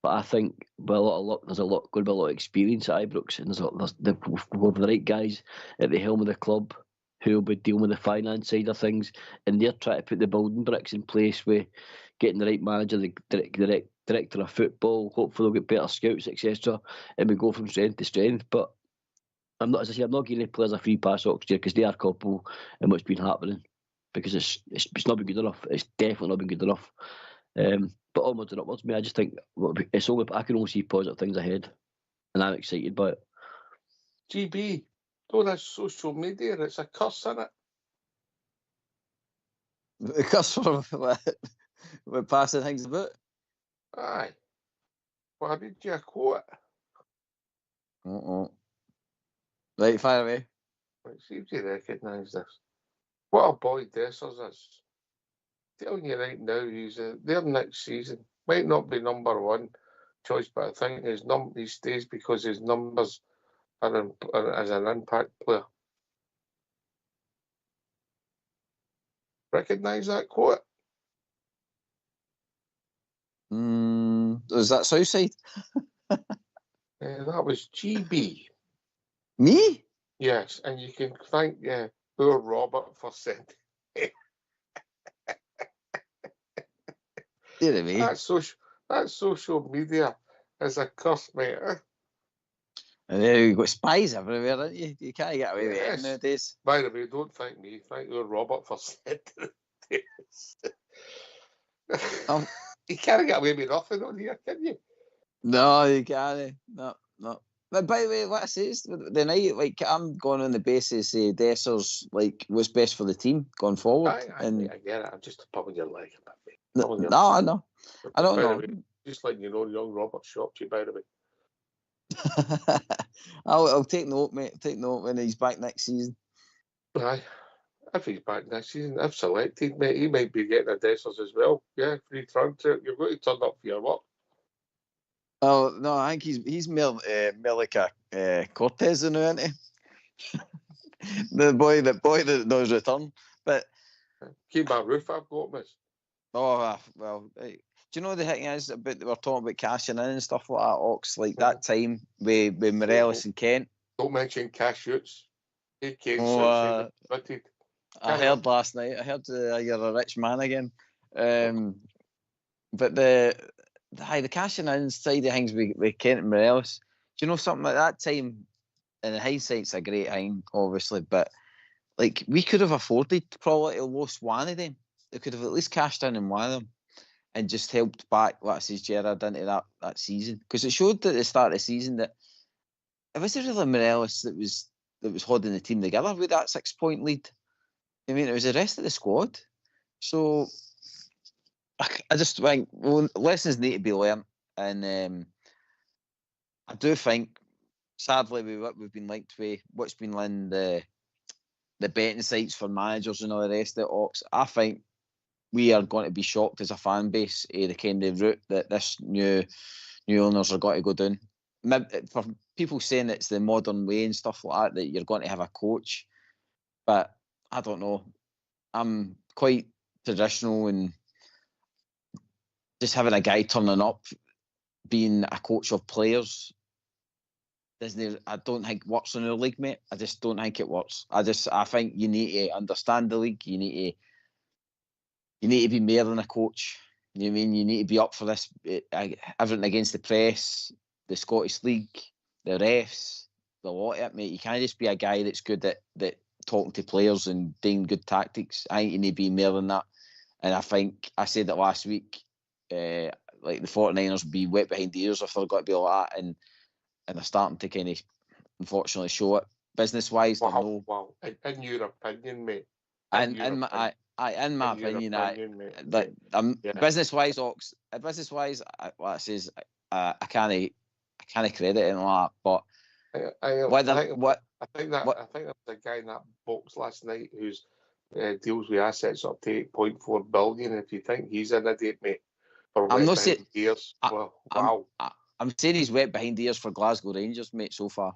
But I think with a lot of luck, there's going to be a lot of experience at Ibrox, and there's the right guys at the helm of the club who will be dealing with the finance side of things, and they're trying to put the building bricks in place with getting the right manager, the director of football. Hopefully, they'll get better scouts, etc., and we go from strength to strength. But I'm not giving the players a free pass, Oxford, because they are culpable in what's been happening, because it's not been good enough. It's definitely not been good enough. But onwards and upwards, mate. I just think I can only see positive things ahead, and I'm excited by it. GB, don't have social media. It's a curse, isn't it? A curse for what passing things about? Aye. Why did you quote? Right, fire away. It seems you recognise this. What a boy Dessers is. Telling you right now, he's there next season. Might not be number one choice, but I think he stays because his numbers are as an impact player. Recognise that quote? Was that Southside? That was GB. Me? Yes, and you can thank poor Robert for saying Me. That social media is a curse, mate. And then you've got spies everywhere, don't you? You can't get away with it nowadays. By the way, don't thank me. Thank you, Robert, for saying this. You can't get away with nothing on here, can you? No, you can't. No. But by the way, what I say is the night, I'm going on the basis Dessers, what's best for the team going forward. I get it. I'm just pulling your leg a bit, mate. No, I know. I don't know. Way, just letting you know, young Robert shocked you, by the way. I'll take note, mate. Take note when he's back next season. Aye. If he's back next season, if selected, mate, he might be getting a Dessers as well. Yeah, free transfer. You've got to turn up for your work. Oh no, I think he's more like a Cortez now, isn't he? the boy that knows return. But keep my roof, I've got, miss. Oh well, do you know the thing is about we're talking about cashing in and stuff like that, Ox? That time with Morelos and Kent. Don't mention cash shoots. I heard last night. I heard you're a rich man again. But the cashing in side of things with Kent and Morelos, do you know something like that time? And hindsight's a great thing, obviously, but like we could have afforded probably to lose one of them. They could have at least cashed in on one of them and just helped back, let's say, Gerrard into that season, because it showed at the start of the season that it wasn't really Morelos that was holding the team together with that 6-point lead. I mean, it was the rest of the squad. So I just think lessons need to be learned, and I do think, sadly, with what we've been linked with, what's been in the betting sites for managers and all the rest of it, Ox, I think we are going to be shocked as a fan base the kind of route that this new owners are going to go down. For people saying it's the modern way and stuff like that you're going to have a coach, but I don't know. I'm quite traditional, and just having a guy turning up, being a coach of players, I don't think works in our league, mate. I just don't think it works. I think you need to understand the league. You need to be more than a coach. You know what I mean? You need to be up for this. Everything against the press, the Scottish League, the refs, the lot of it, mate. You can't just be a guy that's good at talking to players and doing good tactics. I think you need to be more than that. And I think I said it last week, like the 49ers would be wet behind the ears if they're going to be like that, and they're starting to kind of, unfortunately, show it. Business-wise, Wow. In your opinion, mate. In my opinion, business-wise, Ox. Business-wise, what it says, I can't credit it like that. But I think there was a guy in that box last night who's deals with assets up to 8.4 billion. If you think he's an idiot, mate, I'm not saying ears. Wow. I'm saying he's wet behind the ears for Glasgow Rangers, mate. So far,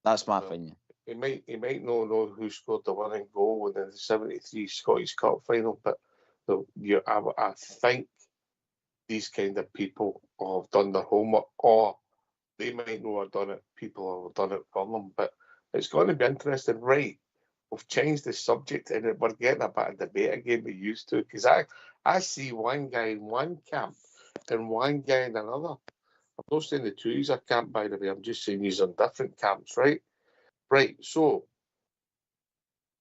that's my opinion. He might not know who scored the winning goal in the '73 Scottish Cup final, but I think these kind of people have done their homework, or they might not have done it. People have done it for them, but it's going to be interesting, right? We've changed the subject, and we're getting a bit of debate again we used to, because I see one guy in one camp and one guy in another. I'm not saying the two are camp, by the way. I'm just saying he's on different camps, right? Right. So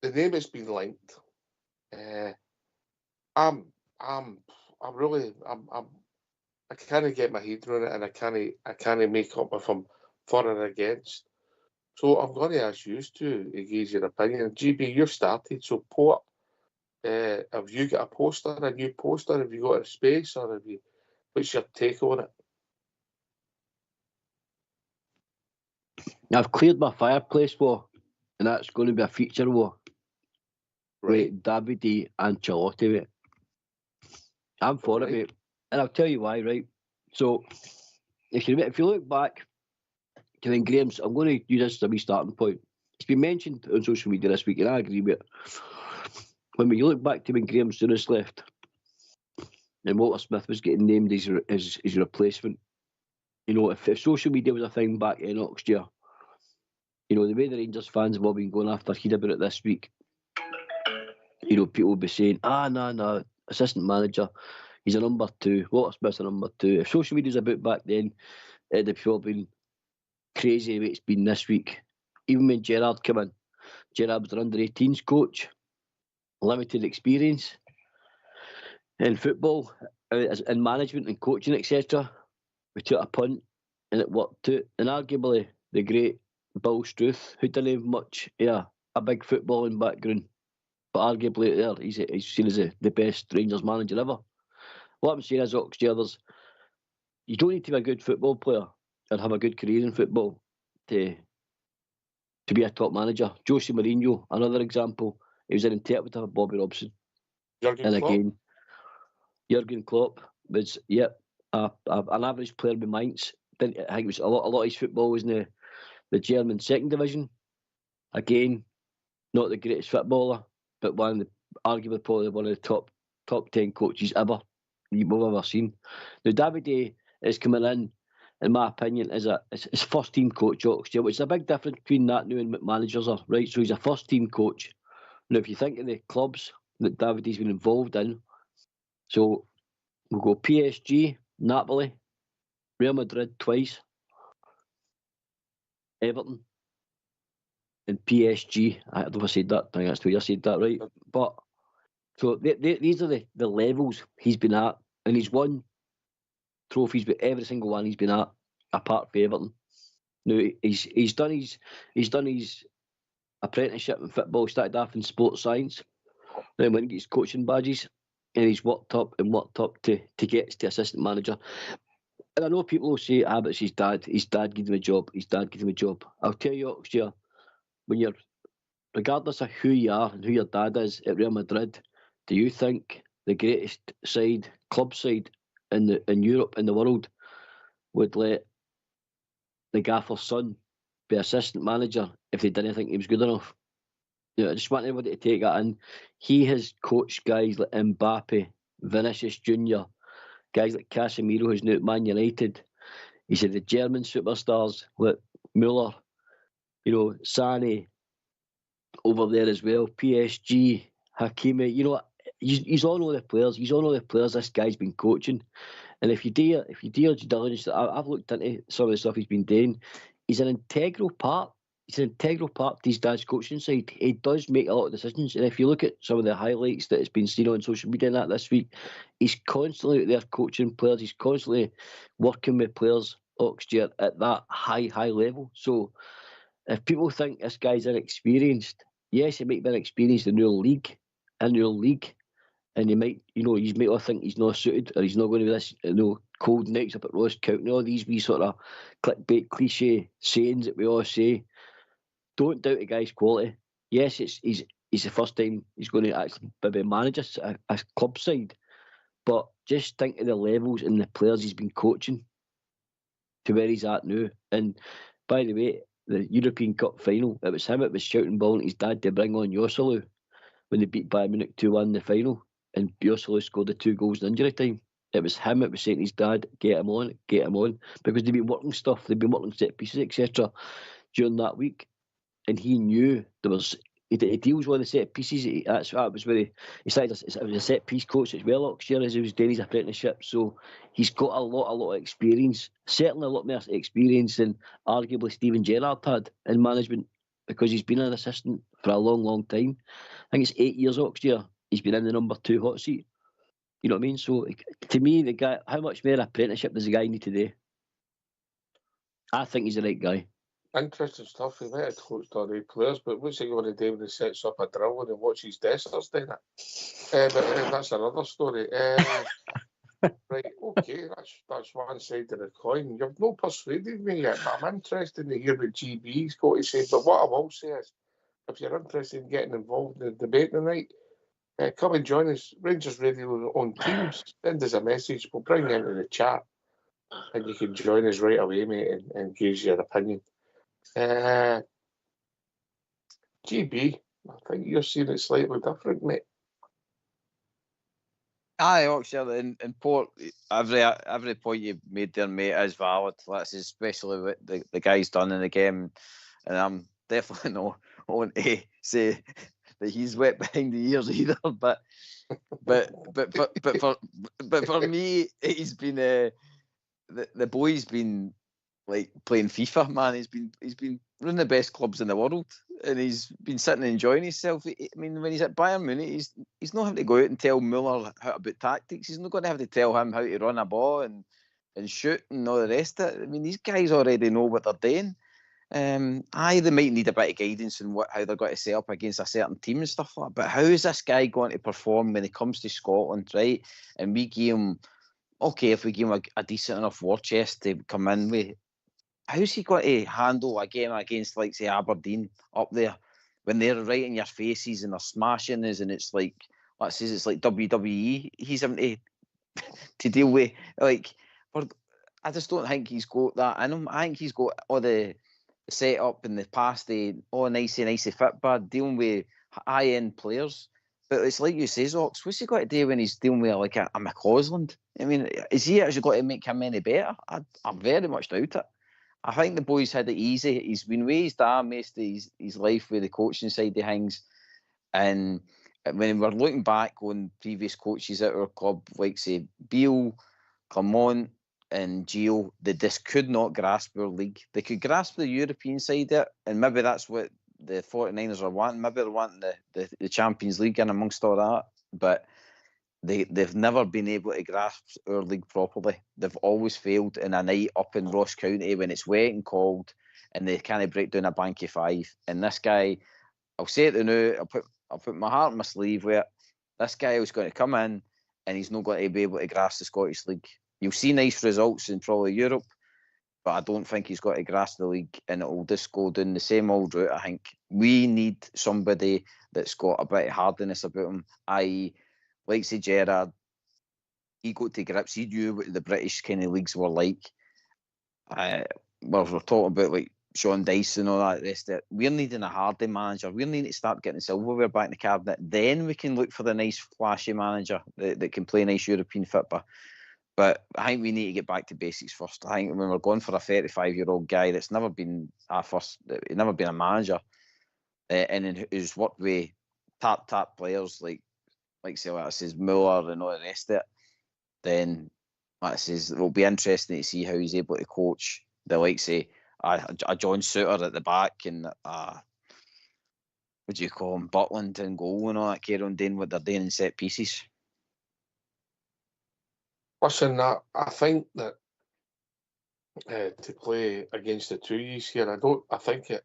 the name has been linked. I can't get my head around it, and I can't make up if I'm for or against. So I'm going to ask you to gauge your opinion. GB, you've started. So Port, have you got a new poster? Have you got a space, or what's your take on it? I've cleared my fireplace war, and that's going to be a feature war. Right. With Davide Ancelotti, mate. I'm for it, mate. And I'll tell you why, right? So, if you look back to when Graham's, I'm going to use this as a wee starting point. It's been mentioned on social media this week, and I agree with it. When we look back to when Graham Souness left, and Walter Smith was getting named as his replacement, you know, if social media was a thing back in next year, you know, the way the Rangers fans have all been going after heat about it this week, you know, people would be saying, no, assistant manager, he's a number 2, Walter Smith's a number 2. If social media was about back then, it'd have probably been crazy the way it's been this week. Even when Gerrard came in, Gerrard was an under-18s coach, limited experience in football, in management and coaching, etc. We took a punt and it worked out. And arguably the great Bill Struth, who didn't have much, a big footballing background, but arguably there he's seen as the best Rangers manager ever. What I'm saying is, you don't need to be a good football player and have a good career in football to be a top manager. Jose Mourinho, another example, he was an interpreter of Bobby Robson. Jurgen Klopp was an average player with Mainz. I think it was a lot of his football was in the German second division. Again, not the greatest footballer, but arguably probably one of the top 10 coaches we've ever seen. Now Davide is coming in my opinion, is his first team coach, which is a big difference between that now and managers are, right? So he's a first team coach. Now if you think of the clubs that Davide's been involved in, So we'll go PSG, Napoli, Real Madrid twice, Everton, and PSG. I don't know if I said that. I think that's the way I said that, right? But so these are the levels he's been at, and he's won trophies with every single one he's been at, apart from Everton. Now he's done his apprenticeship in football, started off in sports science, then went and got his coaching badges, and he's worked up to get to assistant manager. And I know people will say, but it's his dad. His dad gave him a job. His dad gave him a job. I'll tell you, Oxford, when you're, regardless of who you are and who your dad is at Real Madrid, do you think the greatest club side in Europe, in the world, would let the gaffer's son be assistant manager if they didn't think he was good enough? You know, I just want everybody to take that in. He has coached guys like Mbappe, Vinicius Jr., guys like Casemiro, who's now at Man United. He said the German superstars like Müller, you know, Sané over there as well, PSG, Hakimi. You know, he's all know the players. He's all know the players this guy's been coaching. And if you do your due diligence, I've looked into some of the stuff he's been doing. He's an integral part. He's an integral part of his dad's coaching side. He does make a lot of decisions. And if you look at some of the highlights that has been seen on social media and that this week, he's constantly out there coaching players. He's constantly working with players, Oxford, at that high level. So if people think this guy's inexperienced, yes, he might be inexperienced in your league, and you might, you might all think he's not suited, or he's not going to be this, cold nights up at Ross County, all these wee sort of clickbait cliche sayings that we all say. Don't doubt the guy's quality. Yes, he's the first time he's going to actually maybe manage a club side, but just think of the levels and the players he's been coaching to where he's at now. And by the way, the European Cup final, it was him, it was shouting ball at his dad to bring on Joselu when they beat Bayern Munich 2-1 in the final, and Joselu scored the 2 goals in injury time. It was him, it was saying to his dad, get him on, because they've been working stuff, they've been working set pieces, etc. during that week. And he knew there was, he deals with the set pieces. That was where he started. It was a set piece coach as well, Oxford, as he was doing his apprenticeship. So he's got a lot of experience. Certainly a lot more experience than arguably Steven Gerrard had in management, because he's been an assistant for a long time. I think it's 8 years, Oxford. He's been in the number 2 hot seat. You know what I mean? So to me, the guy, how much more apprenticeship does the guy need to do? I think he's the right guy. Interesting stuff. He might have coached all the players, but what's he going to do when he sets up a drill and watches Dessers doing it? But that's another story. Right, okay, that's one side of the coin. You've not persuaded me yet, but I'm interested to hear what GB's got to say. But what I will say is, if you're interested in getting involved in the debate tonight, come and join us. Rangers Radio on Teams. Send us a message. We'll bring you into the chat, and you can join us right away, mate, and give us your opinion. GB, I think you're seeing it slightly different, mate. Aye, Oxford, in Port, every point you made there, mate, is valid. That's especially what the guy's done in the game, and I'm definitely not on to say that he's wet behind the ears either. But for me, he's been the boy's been like playing FIFA, man. He's been one of the best clubs in the world, and he's been sitting and enjoying himself. I mean, when he's at Bayern Munich, he's not having to go out and tell Müller about tactics. He's not going to have to tell him how to run a ball and shoot and all the rest of it. I mean, these guys already know what they're doing. They might need a bit of guidance on how they're going to set up against a certain team and stuff like that. But how is this guy going to perform when he comes to Scotland, right? And we give him, if we give him a decent enough war chest to come in with, how's he going to handle a game against, like, say, Aberdeen up there when they're right in your faces and they're smashing us, and it's like, let's say it's like WWE. He's having to deal with, like, I just don't think he's got that in him. I think he's got all the set up in the past, nicey fit bad, dealing with high-end players. But it's like you say, Ox, what's he got to do when he's dealing with like a McCausland? I mean, is he actually got to make him any better? I very much doubt it. I think the boy's had it easy. He's been with his dad most of his life with the coaching side of things. And when we're looking back on previous coaches at our club, like say Beale, Clermont and Gio, they just could not grasp our league. They could grasp the European side of it, and maybe that's what the 49ers are wanting. Maybe they're wanting the Champions League in amongst all that, but they've never been able to grasp our league properly. They've always failed in a night up in Ross County when it's wet and cold, and they can't break down a bank of 5. And this guy, I'll say it now, I'll put my heart in my sleeve where this guy was going to come in and he's not going to be able to grasp the Scottish League. You'll see nice results in probably Europe, but I don't think he's got to grasp the league, and it'll just go down the same old route. I think we need somebody that's got a bit of hardiness about him, i.e., like say Gerrard, he got to grips, he knew what the British kind of leagues were like. We're talking about like Sean Dyson and all that rest of it. We're needing a hardy manager. We're needing to start getting silverware back in the cabinet. Then we can look for the nice, flashy manager that can play nice European football. But I think we need to get back to basics first. I think when we're going for a 35-year-old guy that's never been never been a manager, and who's worked with tap players like say what I says Muller and all the rest of it, then like I says it'll be interesting to see how he's able to coach the like say a John Suter at the back and what do you call him, Butland and goal and all that, carry on doing what they're doing in set pieces. Listen, I think that to play against the 2Us here, I think it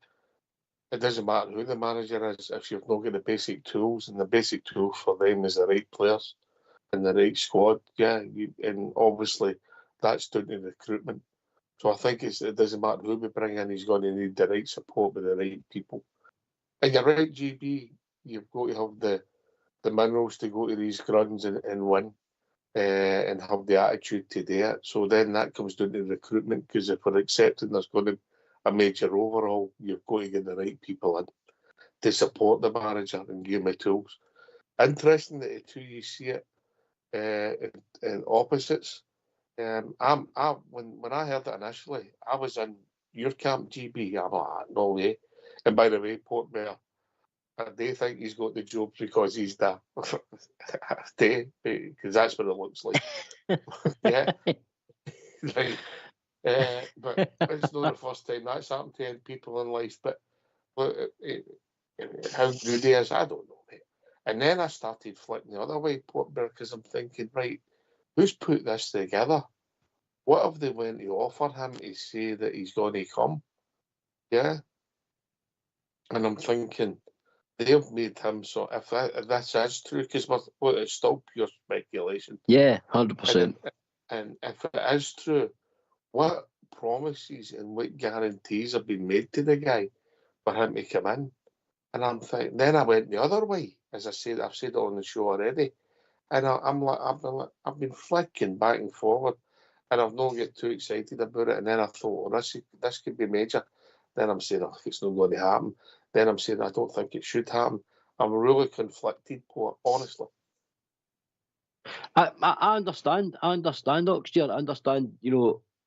doesn't matter who the manager is if you've not got the basic tools, and the basic tools for them is the right players and the right squad. Yeah, and obviously that's down to recruitment. So I think it doesn't matter who we bring in, he's going to need the right support with the right people. And you're right, GB, you've got to have the minerals to go to these gruns and win. And have the attitude to do it. So then that comes down to recruitment, because if we're accepting there's going to be a major overhaul, you've got to get the right people in to support the manager and give me tools. Interesting that the two you see it in opposites. When I heard it initially, I was in your camp, GB. I'm like, no way. And by the way, Portmore, I do think he's got the job because he's there. Because that's what it looks like. Yeah. Right. But it's not the first time that's happened to people in life. But how good he is, I don't know, mate. And then I started flicking the other way, Portmore, because I'm thinking, right, who's put this together? What have they went to offer him to say that he's going to come? Yeah. And I'm thinking, they've made him so. If this is true, because it's still pure speculation. Yeah, 100%. And if it is true, what promises and what guarantees have been made to the guy for him to come in? And I'm thinking. Then I went the other way, as I said. I've said it on the show already, and I've been flicking back and forward, and I've not get too excited about it. And then I thought, this could be major. Then I'm saying, it's not going to happen. Then I'm saying, I don't think it should happen. I'm really conflicted, Paul, honestly. I understand, Oxdear. I understand,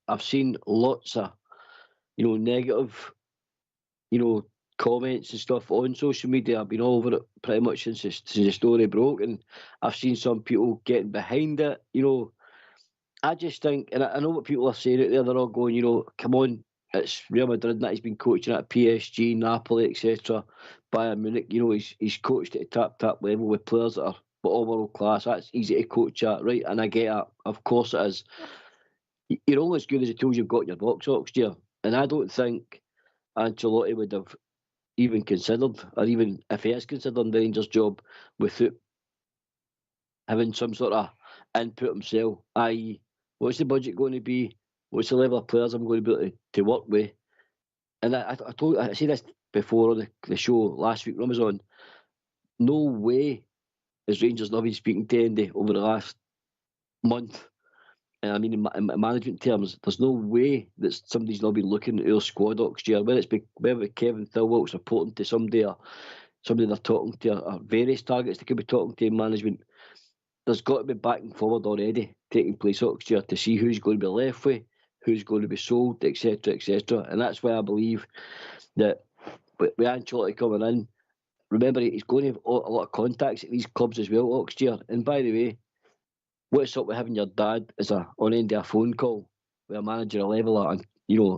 I've seen lots of, negative, comments and stuff on social media. I've been all over it pretty much since the story broke, and I've seen some people getting behind it. I just think, and I know what people are saying out there, they're all going, come on, it's Real Madrid that he's been coaching at PSG, Napoli, etc. Bayern Munich, he's coached at a top level with players that are all world class. That's easy to coach at, right? And I get it. Of course it is. You're only as good as the tools you've got in your box, Oxdear. And I don't think Ancelotti would have even considered, or even if he is considering the Rangers job, without having some sort of input himself, i.e., what's the budget going to be? What's the level of players I'm going to be able to work with? And I said this before on the show last week when I was on. No way is Rangers not been speaking to Andy over the last month. And I mean, in management terms, there's no way that somebody's not been looking at our squad, Oxdear. Whether Kevin Thilwell's reporting to somebody or somebody they're talking to, or various targets they could be talking to in management, there's got to be back and forward already taking place, Oxdear, to see who's going to be left with, who's going to be sold, etc., etc. And that's why I believe that with Ancelotti coming in, remember, he's going to have a lot of contacts at these clubs as well next year. And by the way, what's up with having your dad as on end of a phone call with a managerial level, and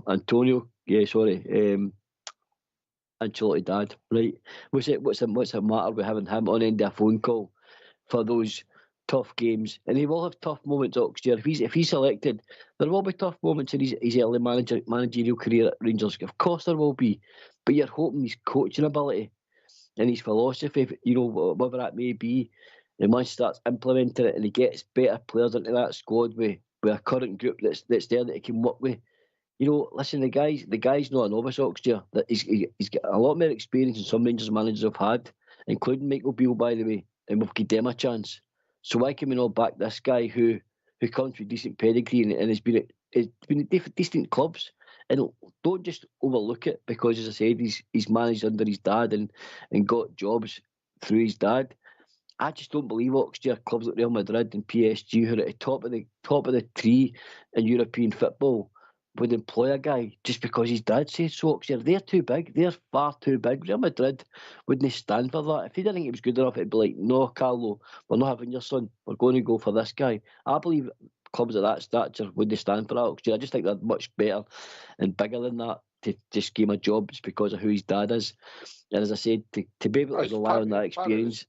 Antonio? Yeah, sorry, Ancelotti dad, right? What's the matter with having him on end of a phone call for those tough games? And he will have tough moments next year. If he's selected, there will be tough moments in his early managerial career at Rangers. Of course there will be, but you're hoping his coaching ability and his philosophy, whatever that may be, and once he starts implementing it and he gets better players into that squad with a current group that's there that he can work with. Listen, the guy's not a novice next year. That he's got a lot more experience than some Rangers managers have had, including Michael Beale, by the way, and we've given them a chance. So why can we not back this guy who comes with decent pedigree and has been at decent clubs? And don't just overlook it because, as I said, he's managed under his dad and got jobs through his dad. I just don't believe next year clubs like Real Madrid and PSG, who are at the top of the tree in European football, would employ a guy just because his dad says so next year. They're too big. They're far too big. Real Madrid wouldn't stand for that. If he didn't think he was good enough, it'd be like, no, Carlo, we're not having your son. We're going to go for this guy. I believe clubs of that stature wouldn't stand for that next year. I just think they're much better and bigger than that to just give him a job just because of who his dad is. And as I said, to be able to rely on that experience.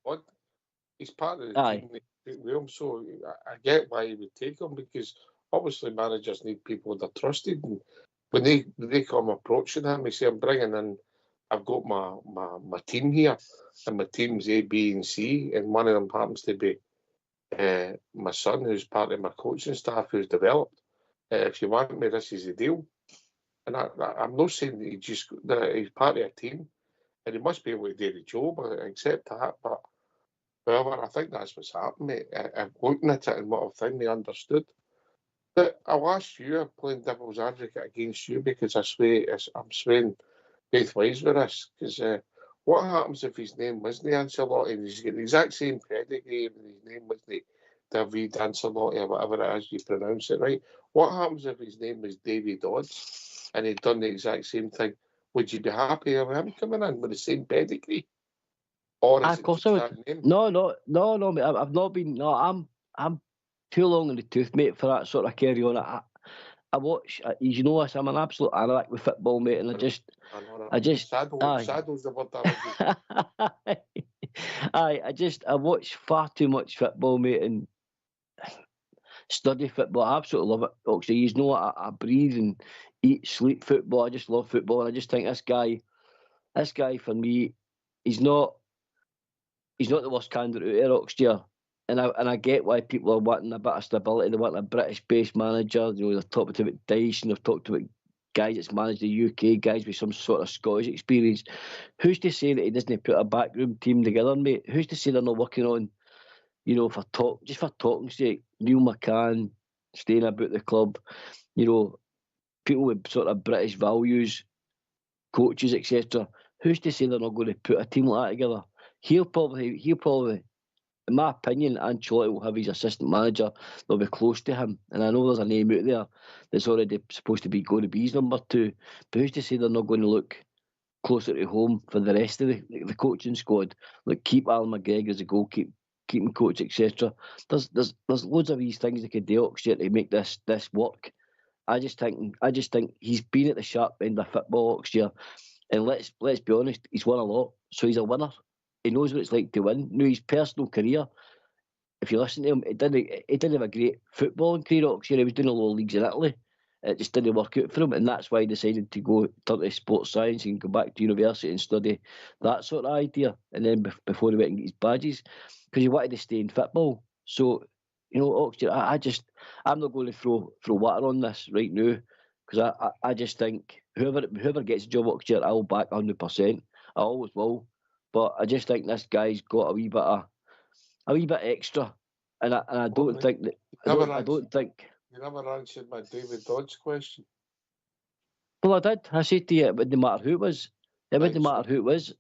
He's part of the team, so I get why he would take him, because obviously managers need people that are trusted. And when they come approaching him, they say, I'm bringing in, I've got my team here, and my team's A, B, and C, and one of them happens to be my son, who's part of my coaching staff, who's developed. If you want me, this is the deal. And I'm not saying that that he's part of a team, and he must be able to do the job, I accept that, but however, I think that's what's happened, mate. I'm looking at it and what I've finally understood. But I'll ask you, I'm playing devil's advocate against you, because I'm swaying both ways with this. Because what happens if his name wasn't Ancelotti and he's got the exact same pedigree and his name wasn't David Ancelotti or whatever it is you pronounce it, right? What happens if his name was David Dodds and he'd done the exact same thing? Would you be happy with him coming in with the same pedigree? Or is Of course I would. name? No, mate. I've not been. No, I'm too long in the tooth, mate, for that sort of carry on. I watch. You know us. I'm an absolute anorak with football, mate, and I just. Saddles the word that I watch far too much football, mate, and study football. I absolutely love it. Actually, you know, I breathe and eat, sleep football. I just love football, and I just think this guy for me, he's not the worst candidate out there next year. And I get why people are wanting a bit of stability. They want a British-based manager. You know, they've talked about Dyson. They've talked about guys that's managed the UK, guys with some sort of Scottish experience. Who's to say that he doesn't put a backroom team together, mate? Who's to say they're not working on, you know, for talking's sake, Neil McCann staying about the club, you know, people with sort of British values, coaches, etc. Who's to say they're not going to put a team like that together? He'll probably, in my opinion, Ancelotti will have his assistant manager. They'll be close to him. And I know there's a name out there that's already supposed to be going to be his number 2. But who's to say they're not going to look closer to home for the rest of the coaching squad? Like, keep Alan McGregor as a goalkeeping coach, etc. There's loads of these things they could do actually to make this work. I just think he's been at the sharp end of football next year. And let's be honest, he's won a lot. So he's a winner. He knows what it's like to win. Now, his personal career, if you listen to him, he didn't have a great footballing career next year. He was doing a lot of leagues in Italy. It just didn't work out for him, and that's why he decided to go to sports science and go back to university and study that sort of idea. And then before he went and get his badges, because he wanted to stay in football. So, you know, Oxford, I'm not going to throw water on this right now, because I just think whoever gets a job at Oxford, I'll back 100%. I always will. But I just think this guy's got a wee bit extra, and I don't think that. I don't think. You never answered my David Dodds question. Well, I did. I said to you, it wouldn't matter who it was. It wouldn't matter who it was.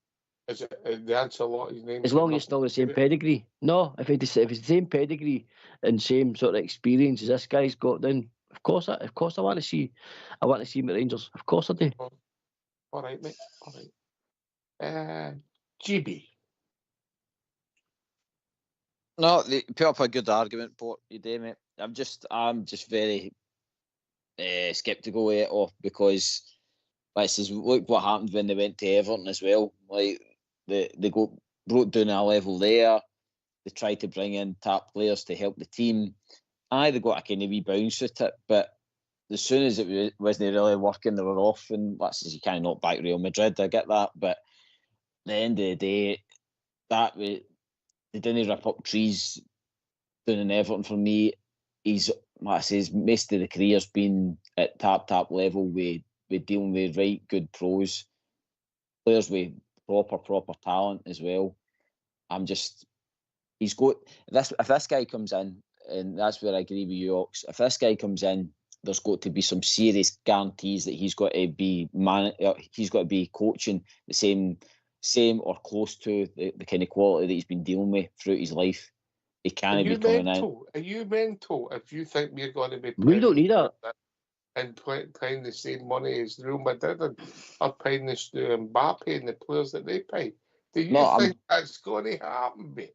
Is it the Ancelotti's name? As long as it's still the same pedigree. No, if it's the same pedigree and same sort of experience as this guy's got, then of course I want to see him at Rangers. Of course I do. All right, mate. All right. GB. No, they put up a good argument, Port. You do, mate. I'm just very sceptical of it all because, like, says, look what happened when they went to Everton as well. Like, they broke down a level there. They tried to bring in top players to help the team. They got a kind of wee bounce with it, but as soon as it wasn't really working, they were off. And that's you can't knock back Real Madrid. I get that, but at the end of the day, they didn't rip up trees down in Everton for me. He's, like I says, most of the career's been at top level with dealing with right good pros, players with proper talent as well. He's got this. If this guy comes in, and that's where I agree with you, Ox. If this guy comes in, there's got to be some serious guarantees that he's got to be coaching the same or close to the kind of quality that he's been dealing with throughout his life. He can't be coming in. Are you mental if you think we're going to be We don't need that. And paying the same money as Real Madrid and are paying the Mbappe and the players that they pay? Do you think that's going to happen, mate?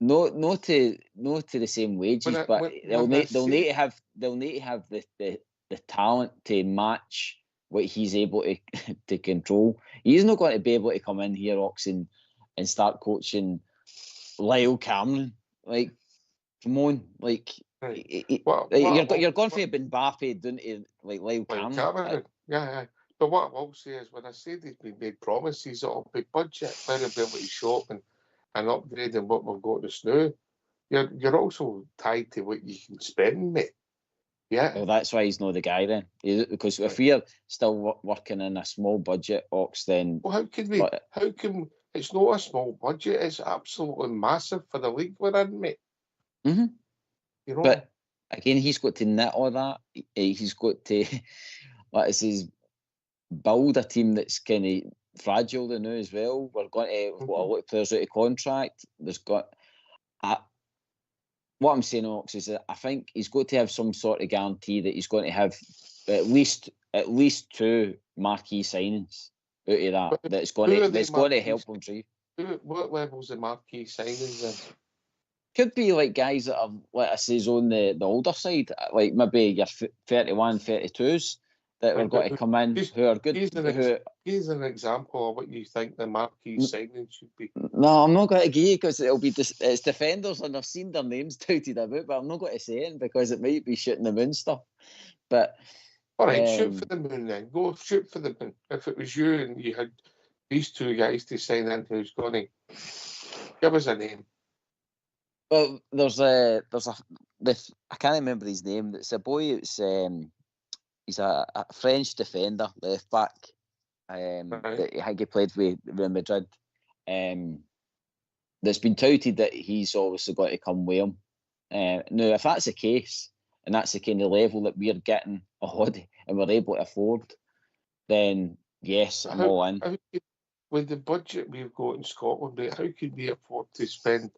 No, to the same wages, but they'll need to have the talent to match what he's able to control. He's not going to be able to come in here, Ox, and start coaching Lyle Cameron. Like, come on, like, you're going for a Mbappe, don't you? Like Lyle Cameron. Yeah. But what I will say is, when I say they've been made promises, it'll be budget variability shop and upgrading what we've got just now. You're also tied to what you can spend, mate. Yeah. Well, that's why he's not the guy then. Because if we're still working in a small budget, Ox, then... Well, how can it's not a small budget, it's absolutely massive for the league we're in, mate. Mm-hmm. You know? But, again, he's got to knit all that. He's got to, like I says, build a team that's kind of fragile now as well. We're going to a lot of players out of contract. What I'm saying, Ox, is that I think he's got to have some sort of guarantee that he's going to have at least 2 marquee signings out of that. That's going to help him through. What level's the marquee signings in? Could be like guys that are, like I say, on the older side, like maybe your 31, 32s that are going to come in who are good. Here's an example of what you think the marquee signing should be. No, I'm not going to give you because it'll be it's defenders and I've seen their names touted about, but I'm not going to say it because it might be shooting the moon stuff. But all right, shoot for the moon then. Go shoot for the moon. If it was you and you had these 2 guys to sign in, who's going to give us a name? Well, I can't remember his name. It's a boy. He's a French defender, left back. That I think he played with Real Madrid. That's been touted that he's obviously got to come with him. Now, if that's the case, and that's the kind of level that we're getting and we're able to afford, then yes, I'm all in. With the budget we've got in Scotland, mate, how can we afford to spend?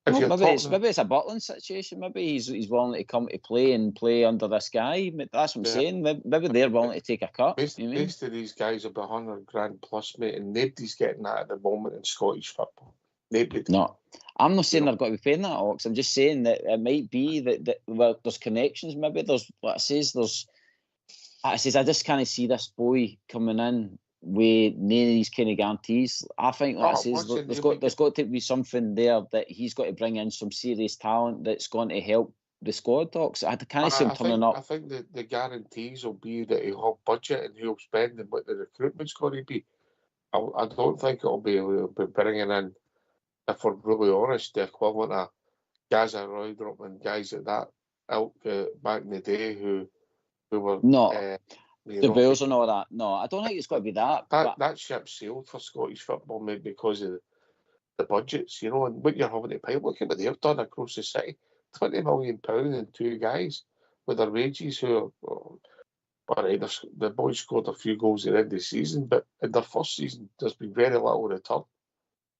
Maybe it's a Butland situation. Maybe he's willing to come to play under this guy. That's what I'm saying. Maybe they're willing to take a cut. Most of these guys will be $100,000 plus, mate, and nobody's getting that at the moment in Scottish football. Nobody. No, I'm not saying they're going to be paying that, Ox. I'm just saying that it might be that there's connections. Maybe there's I just can't see this boy coming in with none of these kind of guarantees. I think there's got to be something there that he's got to bring in some serious talent that's going to help the squad, Docs. I can't see him turning up. I think the guarantees will be that he'll have budget and he'll spend and what the recruitment's going to be. I don't think it'll be bringing in, if we're really honest, the equivalent of Gaza Roydrop and guys at that ilk back in the day who were... No. The Bills and all that. No, I don't think it's got to be that. That ship sailed for Scottish football, maybe because of the budgets, and what you're having to pay. Look at what they've done across the city. £20 million and 2 guys with their wages who are... all right, the boys scored a few goals at the end of the season, but in their first season, there's been very little return.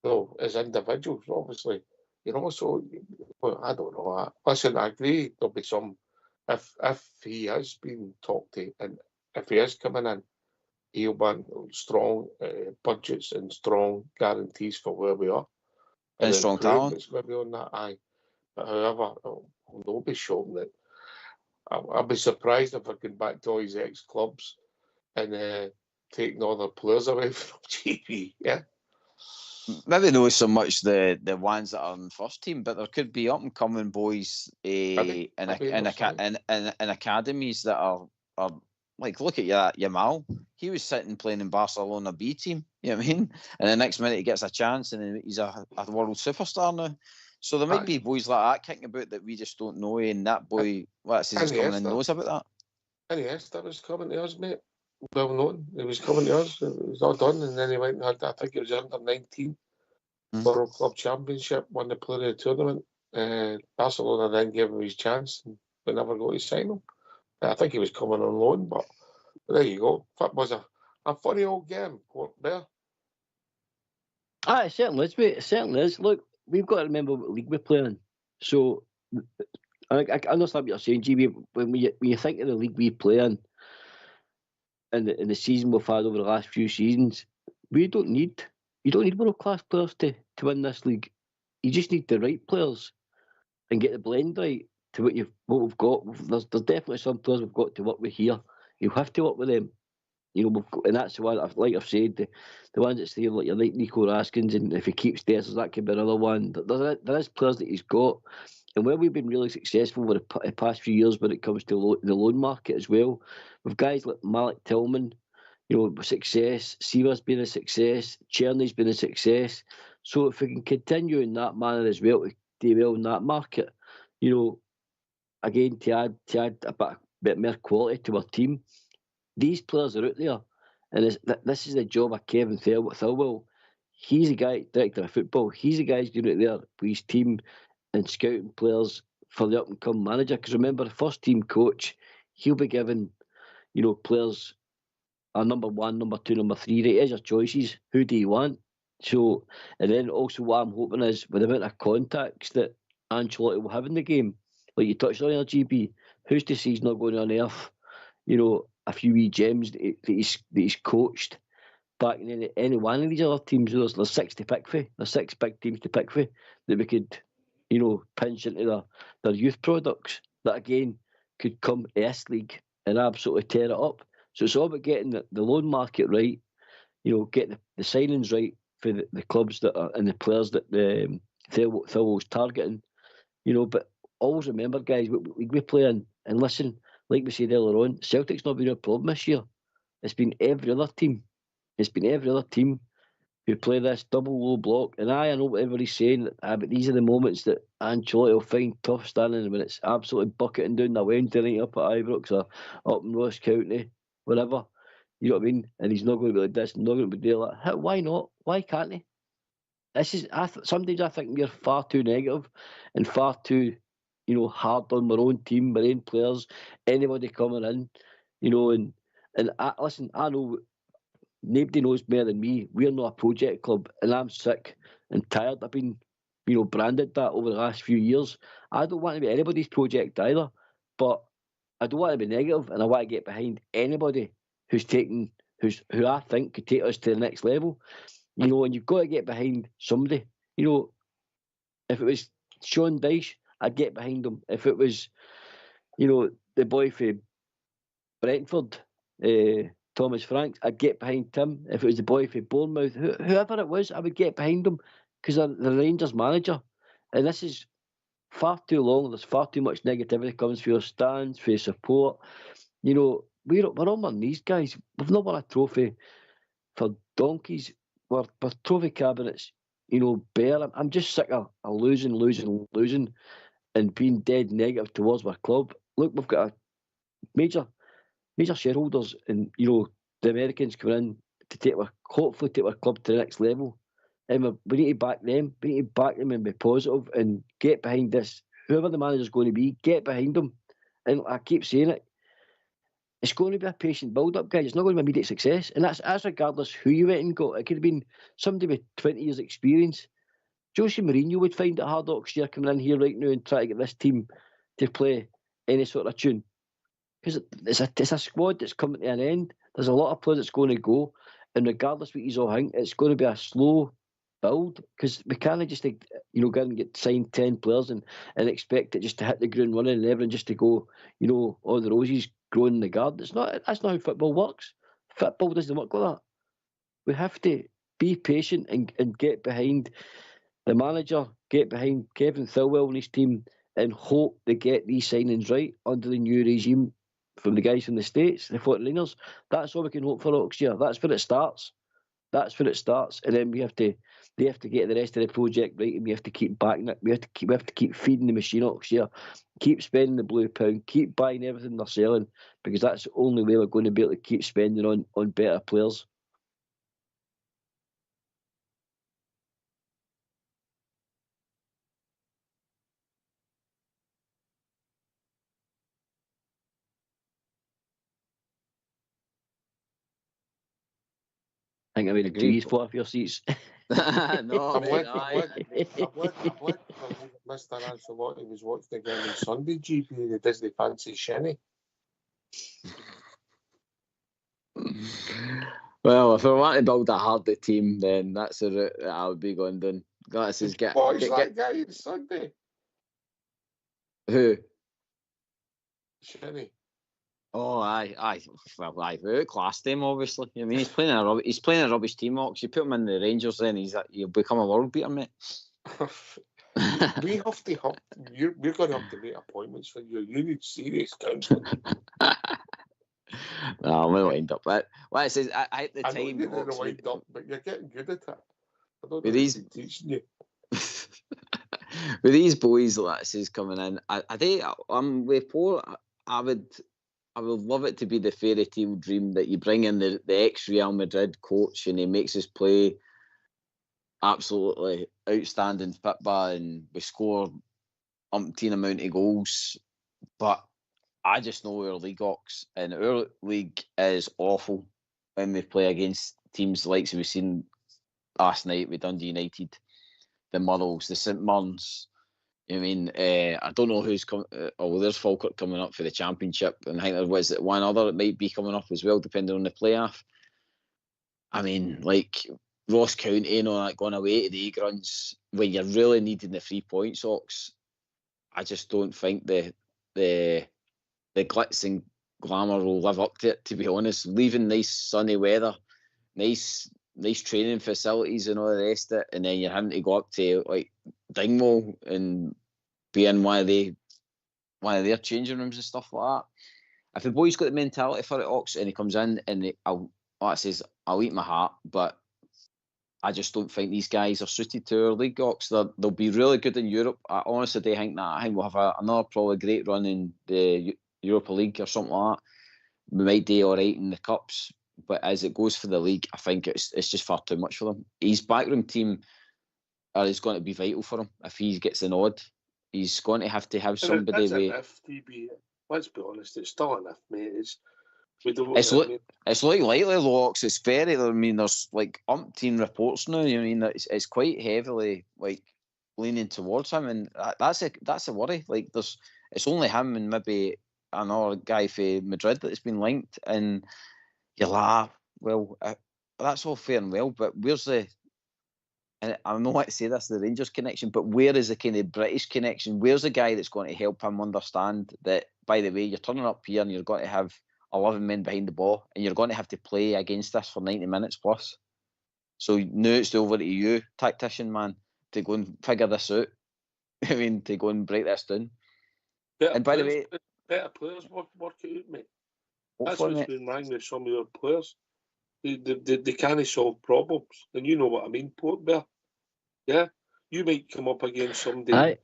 So, as individuals, obviously, so I don't know. Listen, I agree there'll be some... If he has been talked to and if he is coming in, he'll want strong budgets and strong guarantees for where we are. And strong talent. Maybe on that, aye. But however, I'll not be shocked that I'll be surprised if I can back to all his ex-clubs and taking other players away from GB. Yeah. Maybe not so much the ones that are in the first team, but there could be up and coming boys in academies that are like, look at Yamal. He was sitting playing in Barcelona B team. You know what I mean? And the next minute he gets a chance, and he's a world superstar now. So there might be boys like that kicking about that we just don't know, and that boy, he's coming and knows about that. And yes, that was coming to us, mate. Well known. It was coming to us. It was all done, and then he went and had, I think it was under 19 World Club Championship, won the player of the tournament. Barcelona then gave him his chance, and we never got to sign him. I think he was coming on loan, but there you go. That was a funny old game, Port Bear. It certainly is, mate. It certainly is. Look, we've got to remember what league we're playing. So I understand what you're saying, GB. When you think of the league we play in, and the season we've had over the last few seasons, you don't need world class players to win this league. You just need the right players and get the blend right to what we've got. There's definitely some players we've got to work with here. You have to work with them. You know, and that's the one, like I've said, the ones that's there, like Nico Raskin, and if he keeps Dessers, that could be another one. There is players that he's got, and where we've been really successful over the past few years when it comes to the loan market as well, with guys like Malik Tillman, you know, success. Siva's been a success. Cherny's been a success. So if we can continue in that manner as well, to do well in that market, you know, again, to add a bit more quality to our team, these players are out there, and this is the job of Kevin Thirlwell. He's a guy, director of football. He's a guy who's doing it there with his team and scouting players for the up-and-coming manager. Because remember, the first-team coach, he'll be giving, you know, players a number 1, number 2, number 3. Right, here's your choices. Who do you want? So, and then also what I'm hoping is, with the amount of contacts that Ancelotti will have in the game, like you touched on there, GB, who's to say he's not going to unearth, you know, a few wee gems that he's coached back in any one of these other teams. There's 6 to pick for. There's 6 big teams to pick for that we could, you know, pinch into their youth products that again could come S League and absolutely tear it up. So it's all about getting the loan market right, you know, getting the signings right for the clubs that are and the players that Thirlwell's targeting, you know. But always remember, guys, we play in, and listen, like we said earlier on, Celtic's not been a problem this year. It's been every other team. It's been every other team who play this double low block. And I know what everybody's saying, but these are the moments that Ancelotti will find tough standing when it's absolutely bucketing down the Wednesday night up at Ibrox or up in Ross County, whatever. You know what I mean? And he's not going to be like this, not going to be doing that. Why not? Why can't he? This is sometimes I think we're far too negative and far too, you know, hard on our own team, our own players, anybody coming in, you know, and listen, I know nobody knows better than me. We're not a project club, and I'm sick and tired. I've been, you know, branded that over the last few years. I don't want to be anybody's project either, but I don't want to be negative, and I want to get behind anybody who I think could take us to the next level. You know, and you've got to get behind somebody. You know, if it was Sean Dyche, I'd get behind him. If it was, you know, the boy from Brentford, Thomas Franks, I'd get behind Tim. If it was the boy from Bournemouth, whoever it was, I would get behind him because they're the Rangers manager. And this is far too long. There's far too much negativity comes for your stands, for your support. You know, we're all on these guys. We've not won a trophy for donkeys. We're trophy cabinets, you know, bare. I'm just sick of losing and being dead negative towards our club. Look, we've got a major shareholders, and you know the Americans coming in to hopefully take our club to the next level, and we need to back them. We need to back them and be positive and get behind this. Whoever the manager's going to be, get behind them. And I keep saying it. It's going to be a patient build-up, guys. It's not going to be immediate success, and that's regardless who you went and got. It could have been somebody with 20 years' experience. Jose Mourinho would find it hard next year coming in here right now and try to get this team to play any sort of tune. because it's a squad that's coming to an end. There's a lot of players that's going to go, and regardless what you all think, it's going to be a slow build, because we can't just go and get signed 10 players and expect it just to hit the ground running and everyone just to go, all the roses growing in the garden. That's not how football works. Football doesn't work like that. We have to be patient and get behind the manager, get behind Kevin Thilwell and his team, and hope they get these signings right under the new regime from the guys from the States, the 49ers. That's all we can hope for next year. That's where it starts. And then they have to get the rest of the project right, and we have to keep backing it. We have to keep feeding the machine next year. Keep spending the blue pound. Keep buying everything they're selling, because that's the only way we're going to be able to keep spending on better players. I think I made a grease fly off your seats. No, mate, Mr. Ancelotti was watching again on Sunday, GP, the Disney fancy Shenny. Well, if I want to build a hardy team, then that's the route that I would be going down. Watch that guy on Sunday. Who? Shenny. Oh, aye. Well, aye, we outclassed him, obviously. I mean, he's playing a rubbish team, Ox. You put him in the Rangers, then he'll become a world beater, mate. We're going to have to make appointments for you. You need serious counselling. No, I'm going to wind up. But what it says, at the time, I know you're going to wind up, but you're getting good at it. I don't know with these teaching you. with these boys that says coming in, with Paul, I would love it to be the fairy tale dream that you bring in the ex-Real Madrid coach and he makes us play absolutely outstanding football and we score umpteen amount of goals. But I just know our league, Ox, and our league is awful when we play against teams like we've seen last night with Dundee United, the Murrells, the St Mirrens. I mean, I don't know who's coming. There's Falkirk coming up for the Championship, and I think there was one other that might be coming up as well, depending on the playoff. I mean, like Ross County and all that going away to the Egg Runs when you're really needing the 3 points, Ox. I just don't think the glitz and glamour will live up to it. To be honest, leaving nice sunny weather, nice training facilities and all the rest of it, and then you're having to go up to like Dingwall and be in one of their changing rooms and stuff like that. If the boy's got the mentality for it, Ox, and he comes in and I'll eat my heart, but I just don't think these guys are suited to our league, Ox. They'll be really good in Europe. I honestly do think that. I think we'll have another probably great run in the Europa League or something like that. We might do all right in the cups, but as it goes for the league, I think it's just far too much for them. His backroom team is going to be vital for him. If he gets the nod, he's going to have somebody. That's TB. Let's be honest, it's still enough, mate. It's like lightly locks. It's very. I mean, there's like umpteen reports now. I mean, it's quite heavily like leaning towards him, and that's a worry. Like it's only him and maybe another guy for Madrid that's been linked, and you laugh. Well, that's all fair and well, but where's the? And I don't want to say this, the Rangers connection, but where is the kind of British connection? Where's the guy that's going to help him understand that, by the way, you're turning up here and you're going to have 11 men behind the ball and you're going to have to play against us for 90 minutes plus. So now it's over to you, tactician, man, to go and figure this out. I mean, to go and break this down. By the way, better players work it out, mate. That's what's been wrong with some of your players. They can't solve problems. And you know what I mean, Port Bear. Yeah? You might come up against somebody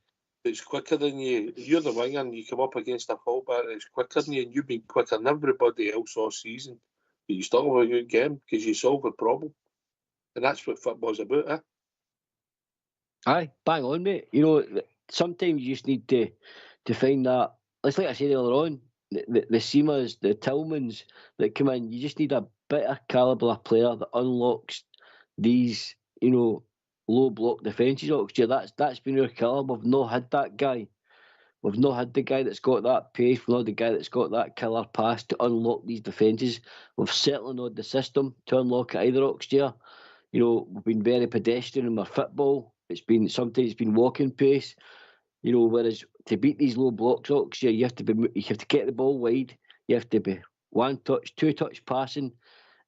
that's quicker than you. You're the winger and you come up against a fullback that's quicker than you, and you've been quicker than everybody else all season. But you still have a good game because you solve a problem. And that's what football's about, eh? Aye, bang on, mate. You know, sometimes you just need to find that. It's like I said earlier on, the Seamas, the Tillmans that come in, you just need a better calibre player that unlocks these, you know, low block defences. That's been our calibre. We've not had that guy We've not had the guy that's got that pace. We've not had the guy that's got that killer pass to unlock these defences. We've certainly not had the system to unlock it either, Oxtear. You know, we've been very pedestrian in our football. Sometimes it's been walking pace. You know, whereas to beat these low blocks, Oxtear, you have to get the ball wide. You have to be 1 touch, 2 touch passing,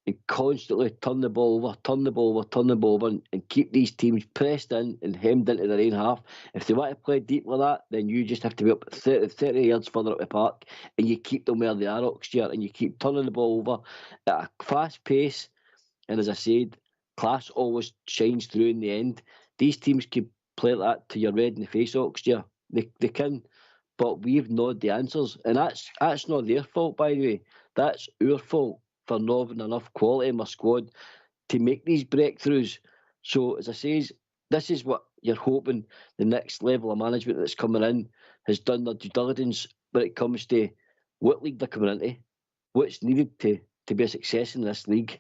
and constantly turn the ball over, and keep these teams pressed in and hemmed into their own half. If they want to play deep like that, then you just have to be up 30 yards further up the park, and you keep them where they are, Oxtear, and you keep turning the ball over at a fast pace. And as I said, class always shines through in the end. These teams can play like that till you're red in the face, Oxtear. They can, but we've not the answers, and that's not their fault, by the way. That's our fault for not having enough quality in my squad to make these breakthroughs. So, as I say, this is what you're hoping the next level of management that's coming in has done their due diligence when it comes to what league they're coming into, what's needed to be a success in this league.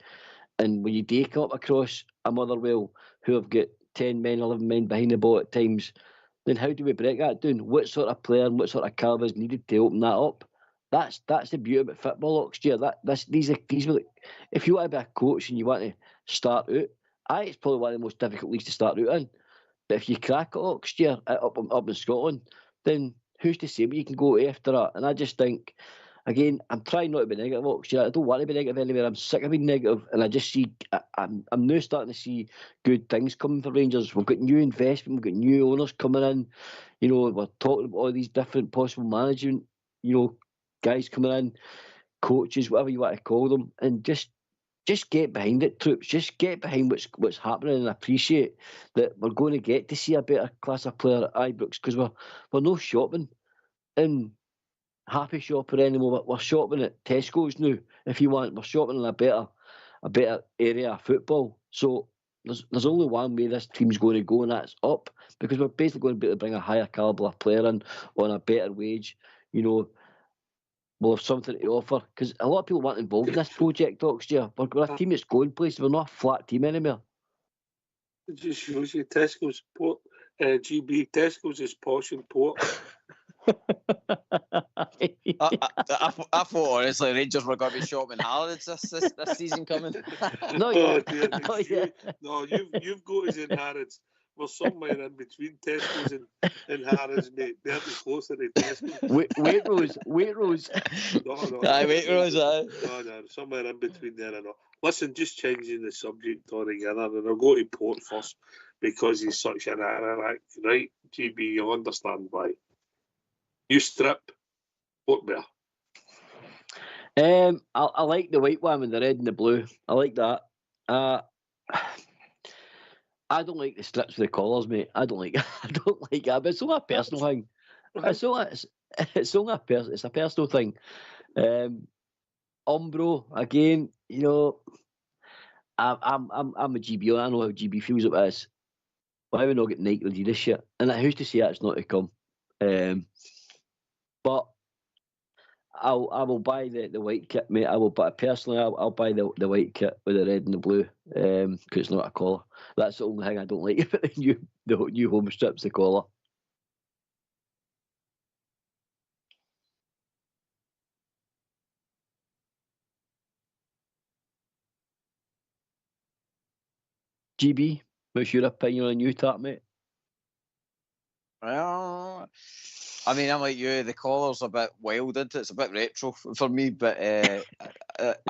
And when you do come up across a Motherwell who have got 10 men, 11 men behind the ball at times, then how do we break that down? What sort of player and what sort of calibre is needed to open that up? That's the beauty about football, Oxtear. These are if you want to be a coach and you want to start out, it's probably one of the most difficult leagues to start out in. But if you crack it, Oxtear, up in Scotland, then who's to say what you can go after that? And I just think, again, I'm trying not to be negative, Oxtear. I don't want to be negative anywhere. I'm sick of being negative, and I just see I'm now starting to see good things coming for Rangers. We've got new investment, we've got new owners coming in. You know, we're talking about all these different possible management, you know, guys coming in, coaches, whatever you want to call them, and just get behind it, troops. Just get behind what's happening, and appreciate that we're going to get to see a better class of player at Ibrox, because we're no shopping in Happy Shopper anymore. We're shopping at Tesco's now. If you want, we're shopping in a better area of football. So there's only one way this team's going to go, and that's up, because we're basically going to be able to bring a higher calibre of player in on a better wage. You know, we'll have something to offer, because a lot of people want involved in this project, Oxtear. We're a team that's going places. We're not a flat team anymore. It just shows you Tesco's port, GB Tesco's is posh and port. I thought honestly Rangers were going to be shopping Harrods this season coming. No, you've got us in Harrods. We're somewhere in between Tesco's and Harrods, mate. They're closer to Tesco's. Waitrose. No. Waitrose, No, somewhere in between there and all. Listen, just changing the subject altogether, and I'll go to Port first, because he's such an Ararat, right? GB, you'll understand why. You strip Port Bear. I like the white one with the red and the blue. I like that. I don't like the strips with the collars, mate. I don't like that. But it's only a personal thing. It's a personal thing. Umbro, again, you know, I'm a GB. I know how GB feels about this. Why we not get Nike to do this shit? And who's to say that's not to come? But I will buy the white kit, mate. I'll buy the white kit with the red and the blue, because it's not a collar. That's the only thing I don't like about the new home strips, the collar. GB, what's your opinion on a new tap, mate? Well, I mean, I'm like you. The collar's a bit wild, isn't it? It's a bit retro for me, but I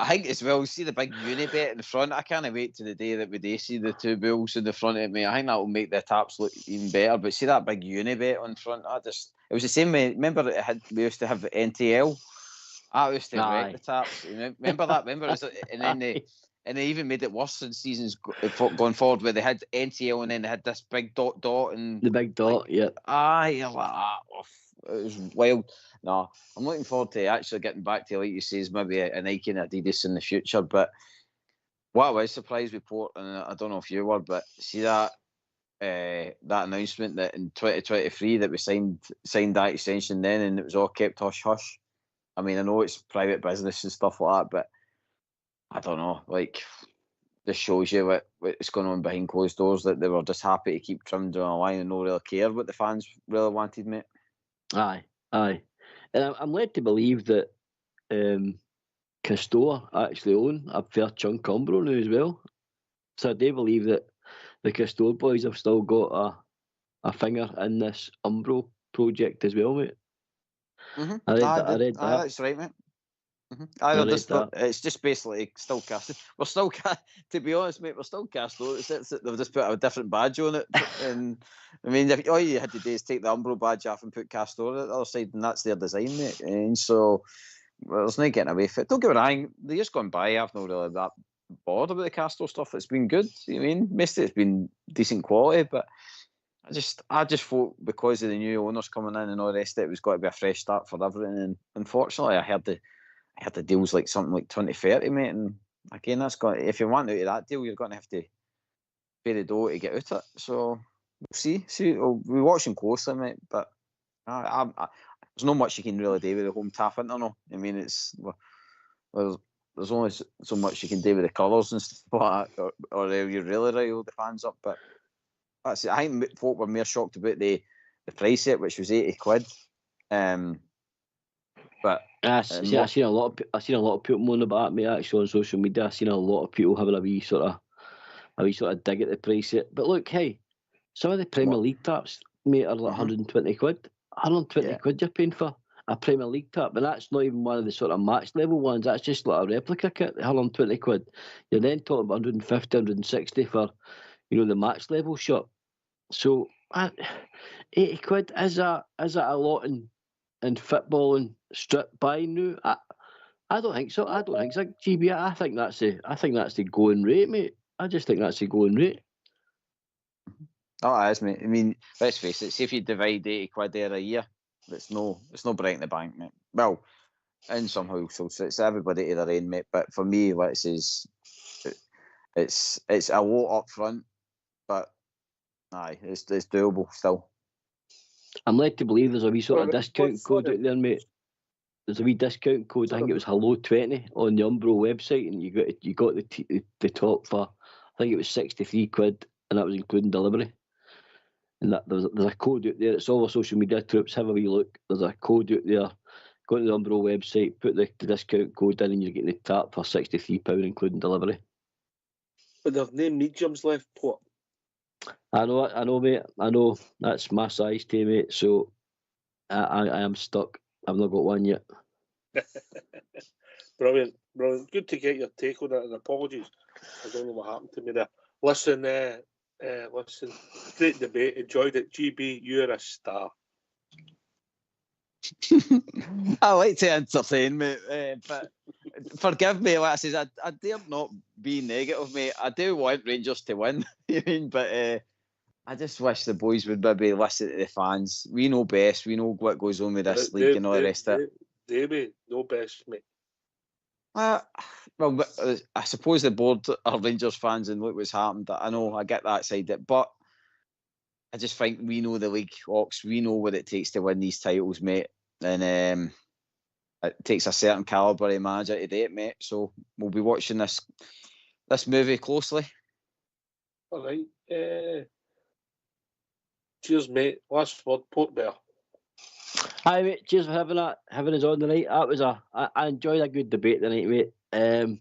think as well. See the big Unibet in the front. I can't wait to the day that we do see the two bulls in the front of me. I think that will make the taps look even better. But see that big Unibet on front. It was the same way. Remember we used to have NTL. I used to wreck the taps. Remember that? And they even made it worse in seasons going forward, where they had NTL and then they had this big dot and the big dot, yeah. It was wild. No, I'm looking forward to actually getting back to, like you say, maybe a Nike and Adidas in the future. But what I was surprised with Port, and I don't know if you were, but see that announcement that in 2023 that we signed that extension then, and it was all kept hush hush. I mean, I know it's private business and stuff like that, but I don't know, like, this shows you what's going on behind closed doors, that they were just happy to keep trimmed on a line and not really care what the fans really wanted, mate. Aye. Aye. And I'm led to believe that Castoa actually own a fair chunk of Umbro now as well. So I do believe that the Castoa boys have still got a finger in this Umbro project as well, mate. Mm-hmm. I read that. That's right, mate. It's just basically still Castoa. We're still, to be honest, mate, we're still Castoa. They've just put a different badge on it. And I mean, all you had to do is take the Umbro badge off and put Castoa at the other side, and that's their design, mate. And so there's no getting away from it. Don't get me wrong, the years gone by, I've not really that bored about the Castoa stuff. It's been good. You know what I mean, most of it's been decent quality, but I just thought because of the new owners coming in and all the rest of it, was got to be a fresh start for everything. And unfortunately, I heard the deal's like something like 2030, mate. And again, that's got, if you want out of that deal, you're going to have to pay the dough to get out of it. So we'll see. We're watching closely, mate. But there's not much you can really do with the home tap internet. I mean, there's only so much you can do with the colours and stuff like that, or you really rile the fans up. But that's it. I think folk were more shocked about the price of it, which was £80. But I seen a lot of people moaning about it, mate, actually on social media. I seen a lot of people having a wee sort of dig at the price of it. But look, hey, some of the Premier League taps, mate, are like 120 quid. 120 quid you're paying for a Premier League tap, and that's not even one of the sort of match level ones. That's just like a replica kit, 120 quid. You're then talking about 150, 160 for, the match level shot. So 80 quid, is that a lot in football and strip buying now? I don't think so. GB, I think that's the going rate, mate. I just think that's the going rate. Oh, it is, mate. I mean, let's face it. See if you divide 80 quid there a year, it's no breaking the bank, mate. Well, in some households, it's everybody to their own, mate. But for me, let's say it's a lot up front, but aye, it's doable still. I'm led to believe there's a wee sort of discount code out there, mate. There's a wee discount code. I think it was Hello20 on the Umbro website, and you got the top for, I think it was 63 quid, and that was including delivery. And there's a code out there. It's all our social media troops. Have a wee look. There's a code out there. Go to the Umbro website, put the discount code in, and you're getting the tap for £63, including delivery. But there's no mediums left, Port. I know, mate. I know that's my size too, mate. So I am stuck. I've not got one yet. Brilliant. Good to get your take on it, and apologies. I don't know what happened to me there. Listen, great debate. Enjoyed it. GB, you're a star. I like to entertain, mate, but forgive me, like I says, I dare not be negative, mate. I do want Rangers to win, but I just wish the boys would maybe listen to the fans. We know best. We know what goes on with this league and all the rest of it. Davey, no best, mate. Well, I suppose the board are Rangers fans and look what's happened. I know, I get that side of it, but I just think we know the league, Ox. We know what it takes to win these titles, mate. And it takes a certain calibre of manager to do it, mate. So we'll be watching this movie closely. All right. Cheers, mate. Last word, Port Bear. Hi, mate. Cheers for having us on tonight. I enjoyed a good debate tonight, mate. With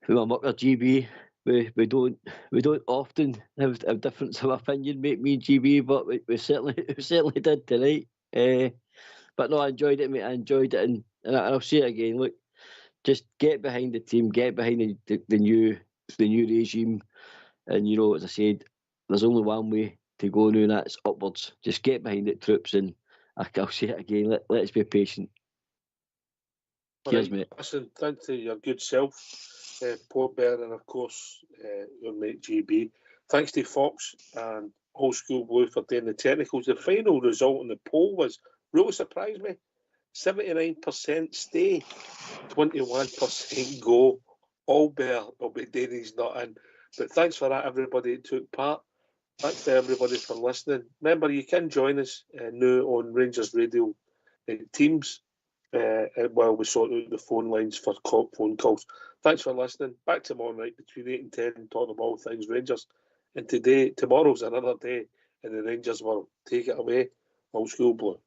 my mucker GB, we don't often have a difference of opinion, mate. Me and GB, but we certainly did tonight. But no, I enjoyed it, mate. I enjoyed it, and I'll say it again. Look, just get behind the team, get behind the new regime, and as I said, there's only one way to go now, and that's upwards. Just get behind it, troops, and I'll say it again. Let's be patient. Cheers, mate. Listen, thanks to your good self, Port Bear, and of course your mate GB. Thanks to Fox and Old School Blue for doing the technicals. The final result in the poll was really surprised me. 79% stay, 21% go. All Bear will be doing his not in. But thanks for that, everybody who took part. Thanks to everybody for listening. Remember, you can join us now on Rangers Radio Teams while we sort out the phone lines for phone calls. Thanks for listening. Back tomorrow night between 8 and 10, talking about all things Rangers. And tomorrow's another day in the Rangers world. Take it away, Old School Blue.